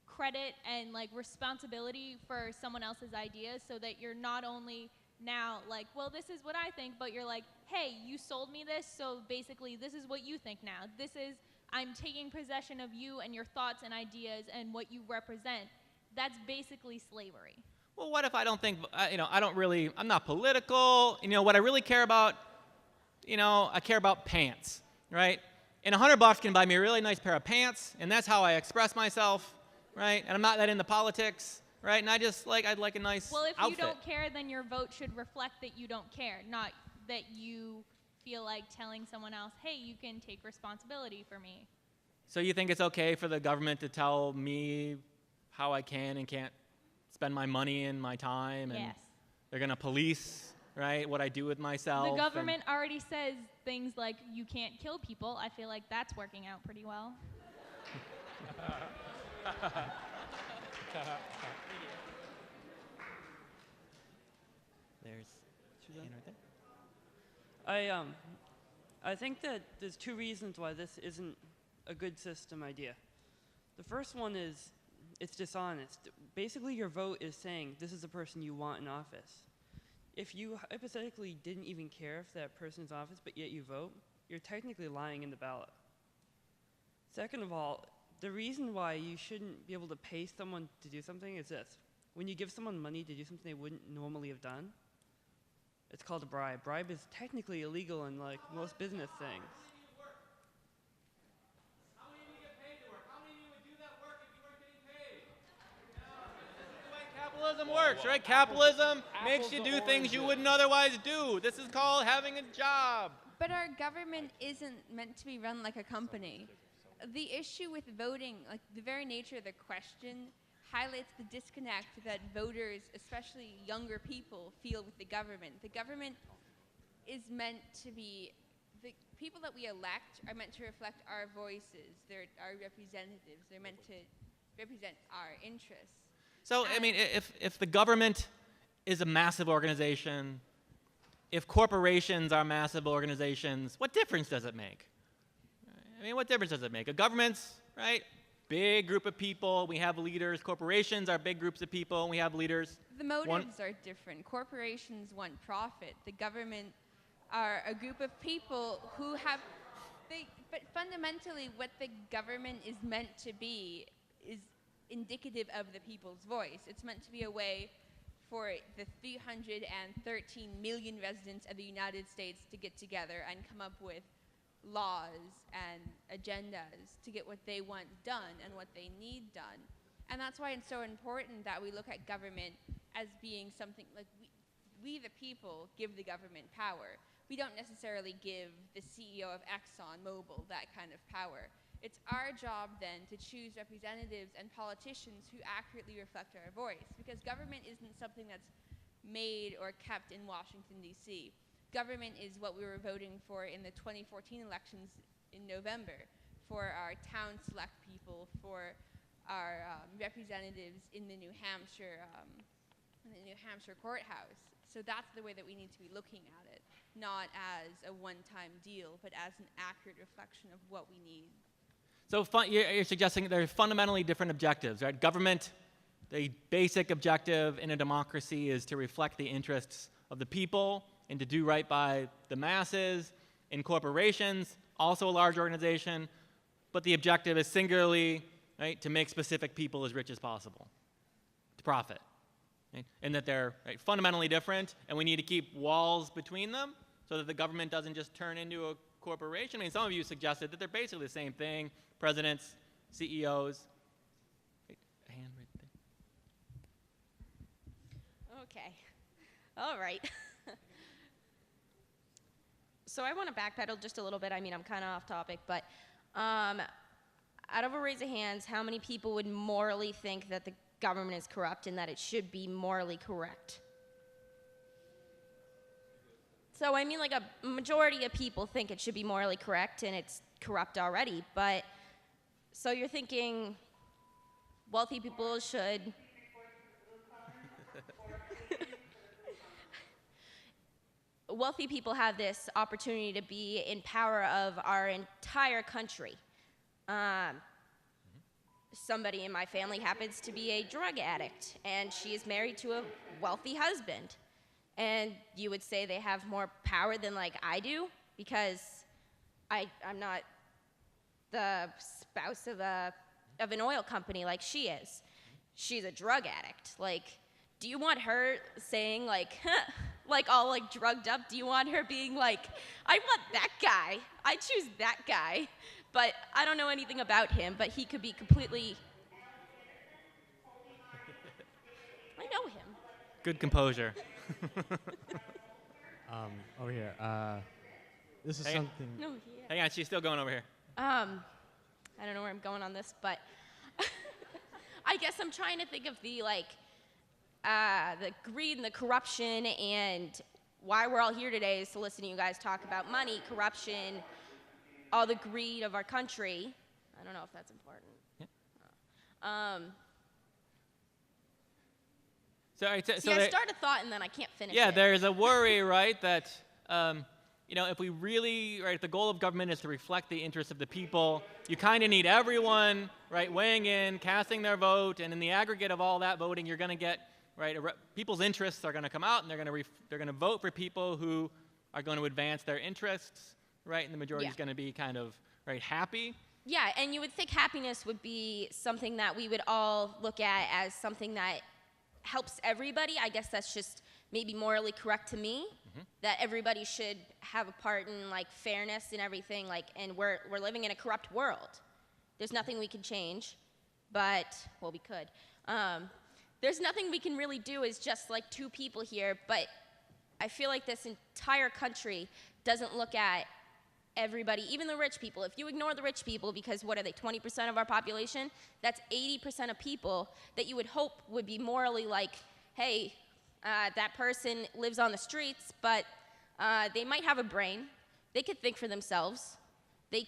credit and responsibility for someone else's ideas so that you're not only now well, this is what I think, but you're like, hey, you sold me this, so basically this is what you think now. I'm taking possession of you and your thoughts and ideas and what you represent. That's basically slavery.
Well, what if I don't think, I'm not political. What I really care about, I care about pants, right? And $100 can buy me a really nice pair of pants, and that's how I express myself, right? And I'm not that into politics, right? And I'd like a nice
Well, if
outfit.
you don't care, then your vote should reflect that you don't care, not that you feel like telling someone else, hey, you can take responsibility for me.
So you think it's okay for the government to tell me how I can and can't spend my money and my time, and
Yes.
they're going to police, right, what I do with myself?
The government already says things like you can't kill people. I feel like that's working out pretty well.
There's Suzanne right there.
I think that there's two reasons why this isn't a good system idea. The first one is it's dishonest. Basically, your vote is saying this is the person you want in office. If you hypothetically didn't even care if that person's in office, but yet you vote, you're technically lying in the ballot. Second of all, the reason why you shouldn't be able to pay someone to do something is this. When you give someone money to do something they wouldn't normally have done, it's called a bribe. Bribe is technically illegal in most business things.
Capitalism works, right? Capitalism makes you do things you wouldn't otherwise do. This is called having a job.
But our government isn't meant to be run like a company. The issue with voting, the very nature of the question, highlights the disconnect that voters, especially younger people, feel with the government. The government is meant to be, the people that we elect are meant to reflect our voices. They're our representatives. They're meant to represent our interests.
So, if the government is a massive organization, if corporations are massive organizations, what difference does it make? What difference does it make? A government's, right, big group of people, we have leaders. Corporations are big groups of people, and we have leaders.
The motives are different. Corporations want profit. The government are a group of people who have, but fundamentally what the government is meant to be is indicative of the people's voice. It's meant to be a way for the 313 million residents of the United States to get together and come up with laws and agendas to get what they want done and what they need done. And that's why it's so important that we look at government as being something like we the people give the government power. We don't necessarily give the CEO of ExxonMobil that kind of power. It's our job then to choose representatives and politicians who accurately reflect our voice, because government isn't something that's made or kept in Washington, D.C. Government is what we were voting for in the 2014 elections in November, for our town select people, for our representatives in the New Hampshire courthouse. So that's the way that we need to be looking at it, not as a one-time deal, but as an accurate reflection of what we need.
So you're suggesting there are fundamentally different objectives, right? Government, the basic objective in a democracy is to reflect the interests of the people and to do right by the masses. In corporations, also a large organization, but the objective is singularly, right, to make specific people as rich as possible, to profit. Right? And that they're fundamentally different, and we need to keep walls between them so that the government doesn't just turn into a corporation. I mean, some of you suggested that they're basically the same thing. Presidents, CEOs. A hand right there.
Okay. All right. So I want to backpedal just a little bit. I mean, I'm kind of off topic, but out of a raise of hands, how many people would morally think that the government is corrupt and that it should be morally correct? So I mean, like a majority of people think it should be morally correct and it's corrupt already, but so you're thinking wealthy people should wealthy people have this opportunity to be in power of our entire country. Somebody in my family happens to be a drug addict, and she is married to a wealthy husband. And you would say they have more power than like I do, because I'm not the spouse of an oil company like she is. She's a drug addict. Like, do you want her saying like, like all like drugged up? Do you want her being like, I want that guy, I choose that guy, but I don't know anything about him, but he could be completely, I know him.
Good composure.
Over here. This is
Hang on.
something.
No, yeah.
Hang on, she's still going over here.
I don't know where I'm going on this, but I guess I'm trying to think of the like, the greed and the corruption, and why we're all here today is to listen to you guys talk about money, corruption, all the greed of our country. I don't know if that's important.
Yeah.
See, I start a thought and then I can't finish
Yeah,
it.
there's a worry, right, that you know, if we really, right, the goal of government is to reflect the interests of the people. You kind of need everyone, right, weighing in, casting their vote, and in the aggregate of all that voting, you're going to get, right, people's interests are going to come out, and they're going to vote for people who are going to advance their interests, right, and the majority is going to be kind of, right, happy.
Yeah, and you would think happiness would be something that we would all look at as something that helps everybody. I guess that's just maybe morally correct to me, that everybody should have a part in like fairness and everything, like, and we're living in a corrupt world. There's nothing we can change, but, well, we could. There's nothing we can really do as just like two people here, but I feel like this entire country doesn't look at everybody, even the rich people. If you ignore the rich people, because what are they, 20% of our population? That's 80% of people that you would hope would be morally like, hey, that person lives on the streets, but they might have a brain. They could think for themselves. They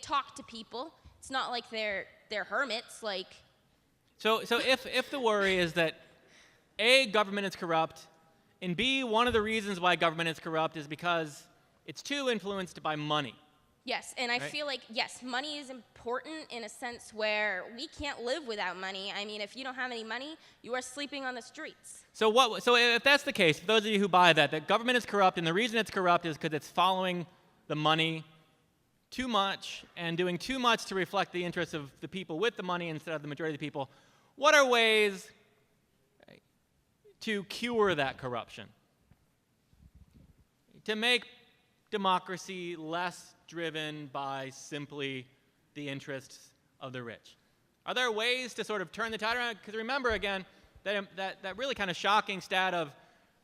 talk to people. It's not like they're hermits. Like.
So if the worry is that A, government is corrupt, and B, one of the reasons why government is corrupt is because it's too influenced by money.
Yes, and I
Right.
feel like, yes, money is important in a sense where we can't live without money. I mean, if you don't have any money, you are sleeping on the streets.
So if that's the case, for those of you who buy that government is corrupt, and the reason it's corrupt is because it's following the money too much and doing too much to reflect the interests of the people with the money instead of the majority of the people, what are ways to cure that corruption? To make democracy less driven by simply the interests of the rich? Are there ways to sort of turn the tide around? Because remember, again, that really kind of shocking stat of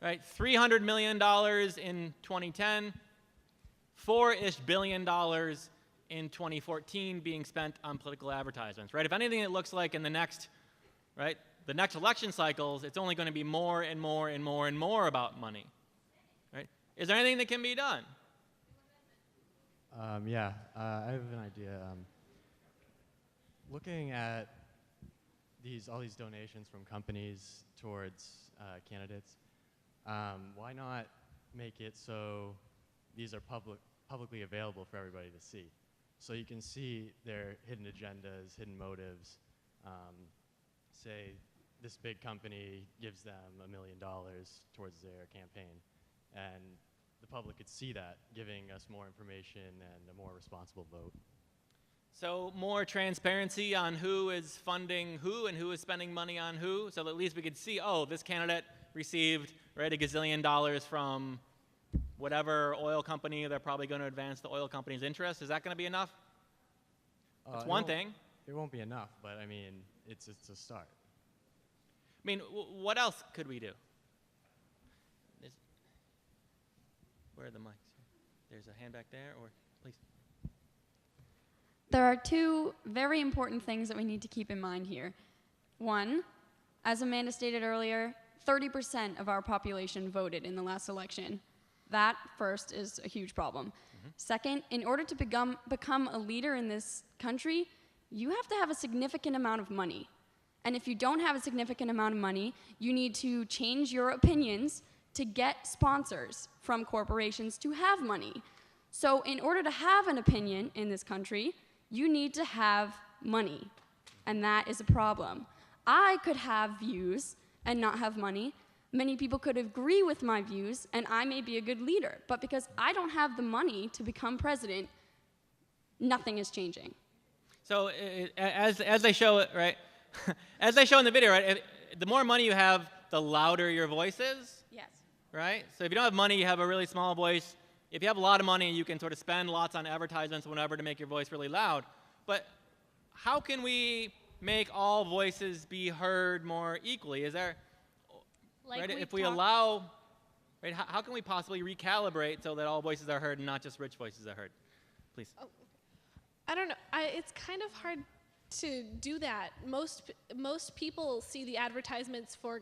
right, $300 million in 2010, $4-ish billion in 2014 being spent on political advertisements, right? If anything, it looks like in the next election cycles, it's only going to be more and more and more and more about money, right? Is there anything that can be done?
I have an idea. Looking at all these donations from companies towards candidates, why not make it so these are publicly available for everybody to see? So you can see their hidden agendas, hidden motives. Say this big company gives them $1 million towards their campaign, and the public could see that, giving us more information and a more responsible vote.
So more transparency on who is funding who and who is spending money on who, so that at least we could see, oh, this candidate received $1 gazillion from whatever oil company. They're probably going to advance the oil company's interest. Is that going to be enough? That's one thing.
It won't be enough, but I mean, it's a start.
I mean, what else could we do? Where are the mics? There's a hand back there, or please.
There are two very important things that we need to keep in mind here. One, as Amanda stated earlier, 30% of our population voted in the last election. That, first, is a huge problem. Second, in order to become a leader in this country, you have to have a significant amount of money. And if you don't have a significant amount of money, you need to change your opinions to get sponsors from corporations to have money. So in order to have an opinion in this country, you need to have money, and that is a problem. I could have views and not have money. Many people could agree with my views, and I may be a good leader, but because I don't have the money to become president, nothing is changing.
So as they show it, right, as they show in the video, right, the more money you have, the louder your voice is.
Yes.
Right? So if you don't have money, you have a really small voice. If you have a lot of money, you can sort of spend lots on advertisements, whatever, to make your voice really loud. But how can we make all voices be heard more equally? Is there,
Like
right,
we
if we
talked-
allow, right, how can we possibly recalibrate so that all voices are heard and not just rich voices are heard? Please.
I don't know. It's kind of hard to do that. Most people see the advertisements for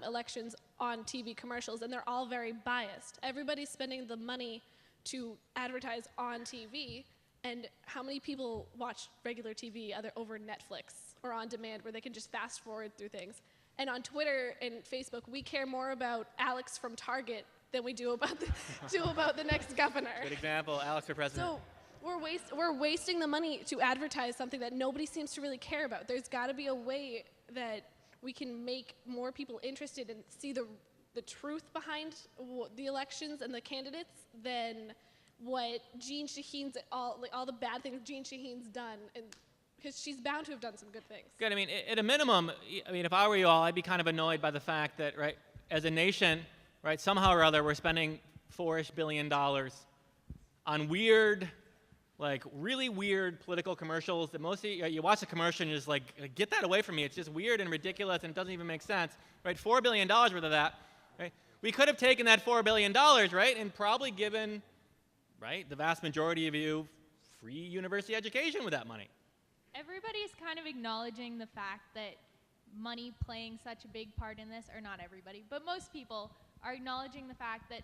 elections on TV commercials, and they're all very biased. Everybody's spending the money to advertise on TV, and how many people watch regular TV over Netflix or on demand where they can just fast forward through things? And on Twitter and Facebook, we care more about Alex from Target than we do about the next governor.
Good example, Alex for president.
So we're wasting the money to advertise something that nobody seems to really care about. There's got to be a way that we can make more people interested and see the truth behind the elections and the candidates than what Jean Shaheen's all the bad things Jean Shaheen's done, and because she's bound to have done some good things.
Good. I mean, at a minimum, I mean, if I were you all, I'd be kind of annoyed by the fact that, right, as a nation, right, somehow or other, we're spending $4-ish billion on weird, like really weird political commercials that mostly you watch the commercial and you're just like, get that away from me. It's just weird and ridiculous and it doesn't even make sense, right? $4 billion worth of that, right? We could have taken that $4 billion, right, and probably given, right, the vast majority of you free university education with that money.
Everybody's kind of acknowledging the fact that money playing such a big part in this, or not everybody, but most people are acknowledging the fact that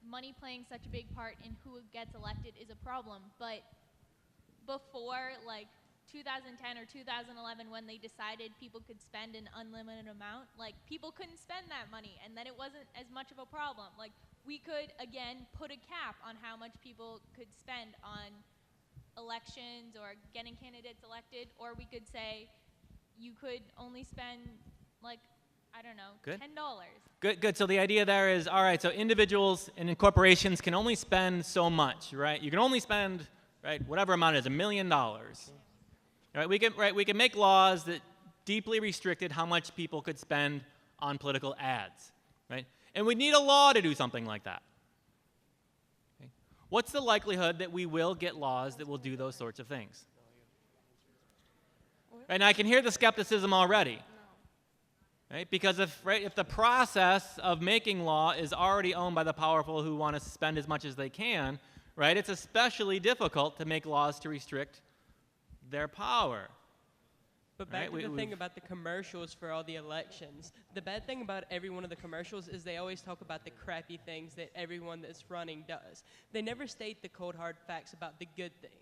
money playing such a big part in who gets elected is a problem. But before, like, 2010 or 2011, when they decided people could spend an unlimited amount, like, people couldn't spend that money, and then it wasn't as much of a problem. Like, we could, again, put a cap on how much people could spend on elections or getting candidates elected, or we could say you could only spend, like, I don't know,
Good.
$10.
Good. So the idea there is, all right, so individuals and corporations can only spend so much, right? You can only spend, right, whatever amount it is, $1 million. Right? We can make laws that deeply restricted how much people could spend on political ads, right? And we need a law to do something like that. Okay? What's the likelihood that we will get laws that will do those sorts of things? And I can hear the skepticism already. Right? Because if the process of making law is already owned by the powerful who want to spend as much as they can, right, it's especially difficult to make laws to restrict their power.
But back to the thing about the commercials for all the elections. The bad thing about every one of the commercials is they always talk about the crappy things that everyone that's running does. They never state the cold hard facts about the good things.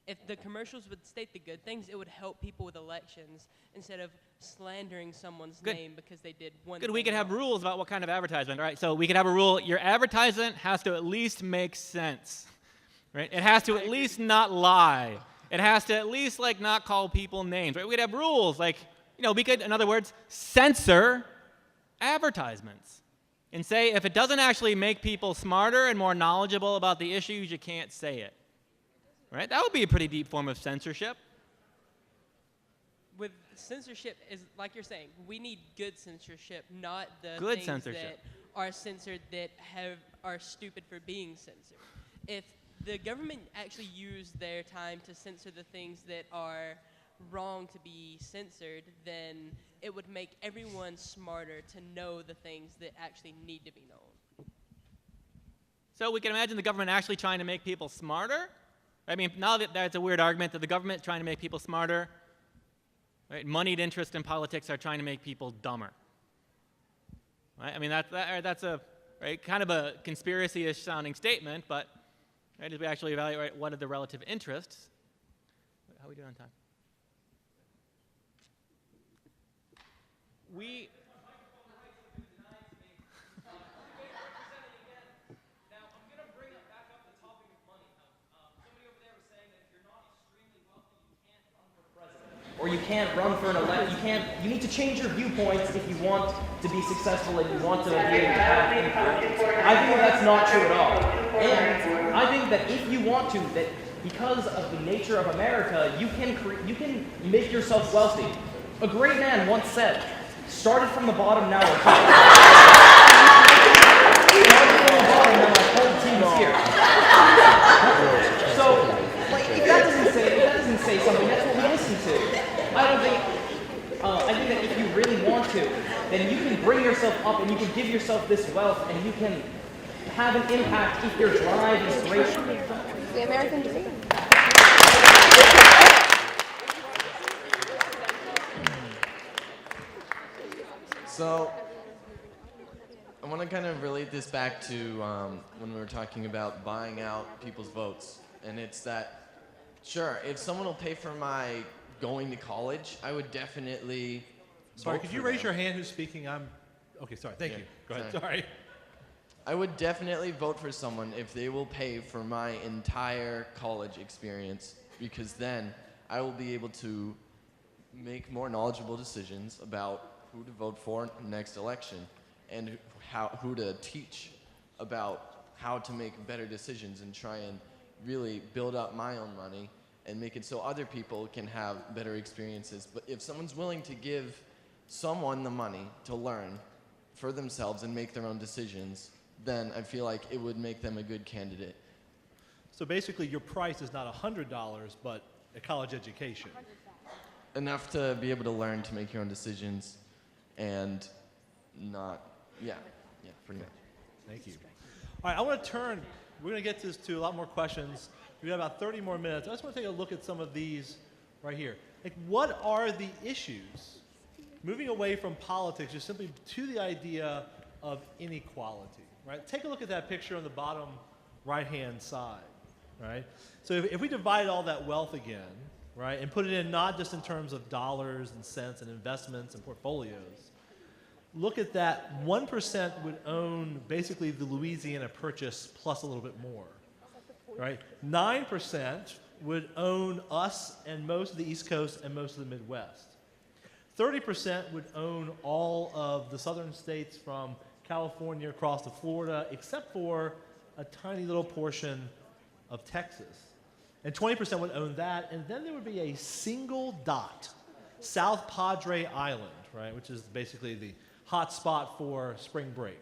If the commercials would state the good things, it would help people with elections instead of slandering someone's name because they did one thing
We could have
wrong.
rules about what kind of advertisement, right? So we could have a rule, your advertisement has to at least make sense, right? It has to at least not lie. It has to at least like not call people names, right? We'd have rules like, we could, in other words, censor advertisements and say if it doesn't actually make people smarter and more knowledgeable about the issues, you can't say it. Right? That would be a pretty deep form of censorship.
With censorship, is like you're saying, we need good censorship, not the
Good
things
censorship.
that are censored that are stupid for being censored. If the government actually used their time to censor the things that are wrong to be censored, then it would make everyone smarter to know the things that actually need to be known.
So we can imagine the government actually trying to make people smarter. I mean, now that's a weird argument that the government is trying to make people smarter. Right? Moneyed interests in politics are trying to make people dumber. Right? I mean, that's a kind of a conspiracy-ish sounding statement, but right, as we actually evaluate what are the relative interests, how are we doing on time? We
or you can't run for an election. You need to change your viewpoints if you want to be successful and you want to really have influence. I think that's not true at all. And I think that if you want to, that because of the nature of America, you can make yourself wealthy. A great man once said, "Started from the bottom, now we're here." Started from the bottom, now my whole team is here. So, if that doesn't say something, that's what we listen to. I think that if you really want to, then you can bring yourself up and you can give yourself this wealth and you can have an impact if your drive is great.
The American dream.
So, I want to kind of relate this back to when we were talking about buying out people's votes. And it's that, sure, if someone will pay for my going to college, I would definitely
Sorry,
vote
could
for
you raise them. your hand who's speaking? Okay, sorry, thank you. Go ahead, sorry.
I would definitely vote for someone if they will pay for my entire college experience, because then I will be able to make more knowledgeable decisions about who to vote for in the next election and who to teach about how to make better decisions and try and really build up my own money and make it so other people can have better experiences. But if someone's willing to give someone the money to learn for themselves and make their own decisions, then I feel like it would make them a good candidate.
So basically, your price is not $100, but a college education.
Enough to be able to learn to make your own decisions and not, yeah, pretty much.
Thank you. All right, I want to turn, we're going to get to a lot more questions. We've got about 30 more minutes. I just want to take a look at some of these right here. Like, what are the issues? Moving away from politics, just simply to the idea of inequality, right? Take a look at that picture on the bottom right-hand side, right? So if we divided all that wealth again, right, and put it in not just in terms of dollars and cents and investments and portfolios, look at that, 1% would own basically the Louisiana Purchase plus a little bit more, right? 9% would own us and most of the East Coast and most of the Midwest. 30% would own all of the southern states from California across to Florida, except for a tiny little portion of Texas. And 20% would own that, and then there would be a single dot, South Padre Island, right, which is basically the hot spot for spring break.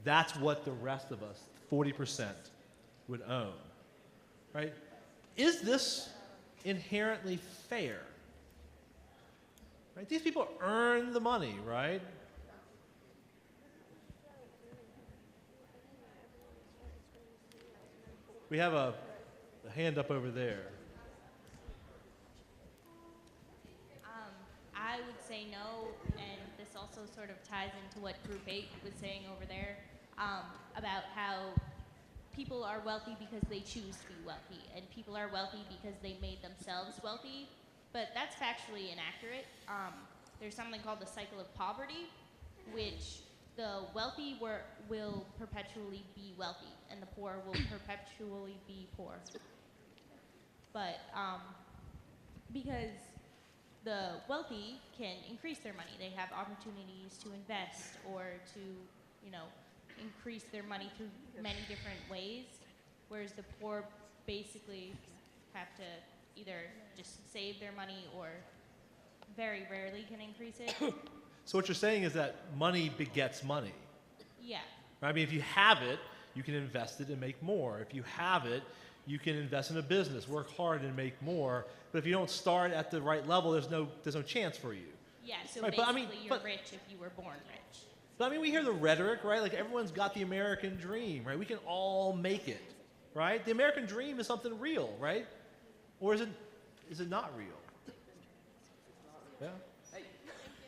That's what the rest of us, 40%, would own, right? Is this inherently fair? Right? These people earn the money, right? We have a hand up over there.
I would say no, and this also sort of ties into what Group 8 was saying over there about how people are wealthy because they choose to be wealthy, and people are wealthy because they made themselves wealthy, but that's factually inaccurate. There's something called the cycle of poverty, which the wealthy will perpetually be wealthy, and the poor will perpetually be poor. But because the wealthy can increase their money, they have opportunities to invest or to, increase their money through many different ways, whereas the poor basically have to either just save their money or very rarely can increase it.
So what you're saying is that money begets money.
Yeah.
Right? I mean, if you have it, you can invest it and make more. If you have it, you can invest in a business, work hard and make more. But if you don't start at the right level, there's no chance for you.
Yeah, so
right?
basically you're rich if you were born rich.
But I mean, we hear the rhetoric, right? Like everyone's got the American dream, right? We can all make it, right? The American dream is something real, right? Or is it not real?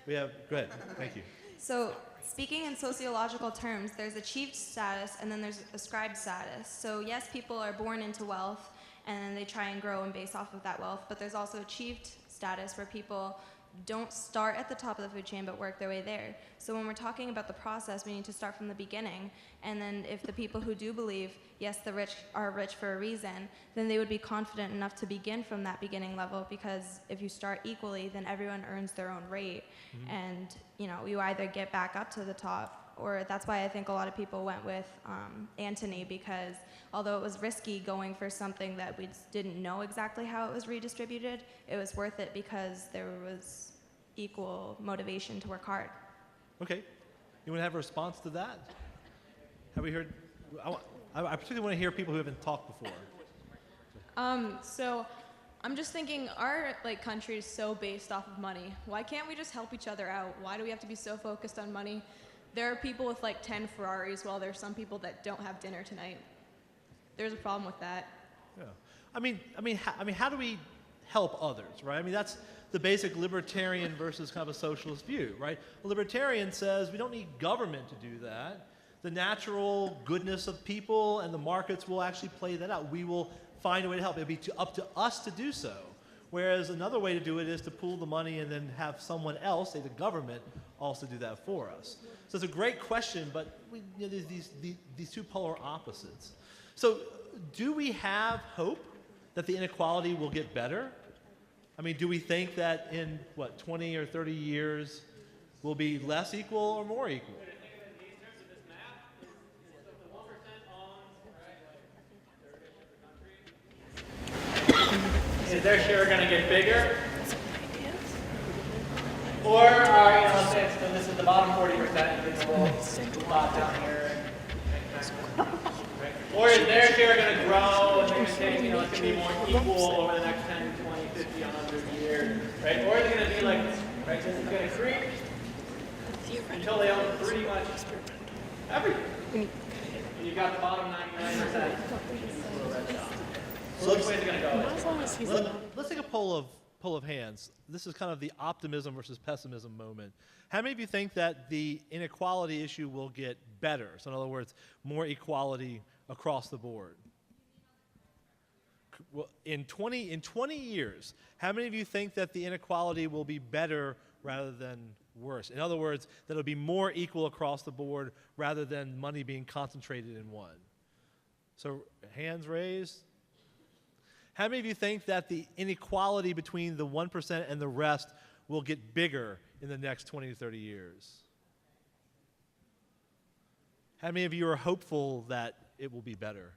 Yeah? Go ahead, thank you.
So speaking in sociological terms, there's achieved status and then there's ascribed status. So yes, people are born into wealth and then they try and grow and base off of that wealth, but there's also achieved status where people don't start at the top of the food chain but work their way there. So when we're talking about the process, we need to start from the beginning, and then if the people who do believe, yes, the rich are rich for a reason, then they would be confident enough to begin from that beginning level, because if you start equally, then everyone earns their own rate, and you either get back up to the top, or that's why I think a lot of people went with Antony, because although it was risky going for something that we didn't know exactly how it was redistributed, it was worth it because there was equal motivation to work hard.
Okay. Anyone have a response to that? Have we heard? I particularly want to hear people who haven't talked before.
So I'm just thinking, our country is so based off of money. Why can't we just help each other out? Why do we have to be so focused on money? There are people with 10 Ferraris, while there's some people that don't have dinner tonight. There's a problem with that.
Yeah. I mean, how do we help others, right? I mean, that's the basic libertarian versus kind of a socialist view, right? A libertarian says we don't need government to do that. The natural goodness of people and the markets will actually play that out. We will find a way to help. It'll be up to us to do so. Whereas another way to do it is to pool the money and then have someone else, say the government, also do that for us. So it's a great question, but there's these two polar opposites. So do we have hope that the inequality will get better? I mean, do we think that in, 20 or 30 years we'll be less equal or more equal?
Is their share going to get bigger? Or are, so this is the bottom 40%, this whole plot down here. Or is their share going to grow and they're going to say, it's going to be more equal over the next 10, 20, 50, 100 years, right? Or is it going to be like, right, this is going to creep until they own pretty much everything. And you've got the bottom 99%. So which way is it going to go?
Let's take a poll of hands. This is kind of the optimism versus pessimism moment. How many of you think that the inequality issue will get better? So in other words, more equality across the board. Well, in 20 years, how many of you think that the inequality will be better rather than worse? In other words, that it'll be more equal across the board rather than money being concentrated in one. So hands raised. How many of you think that the inequality between the 1% and the rest will get bigger in the next 20 to 30 years? How many of you are hopeful that it will be better?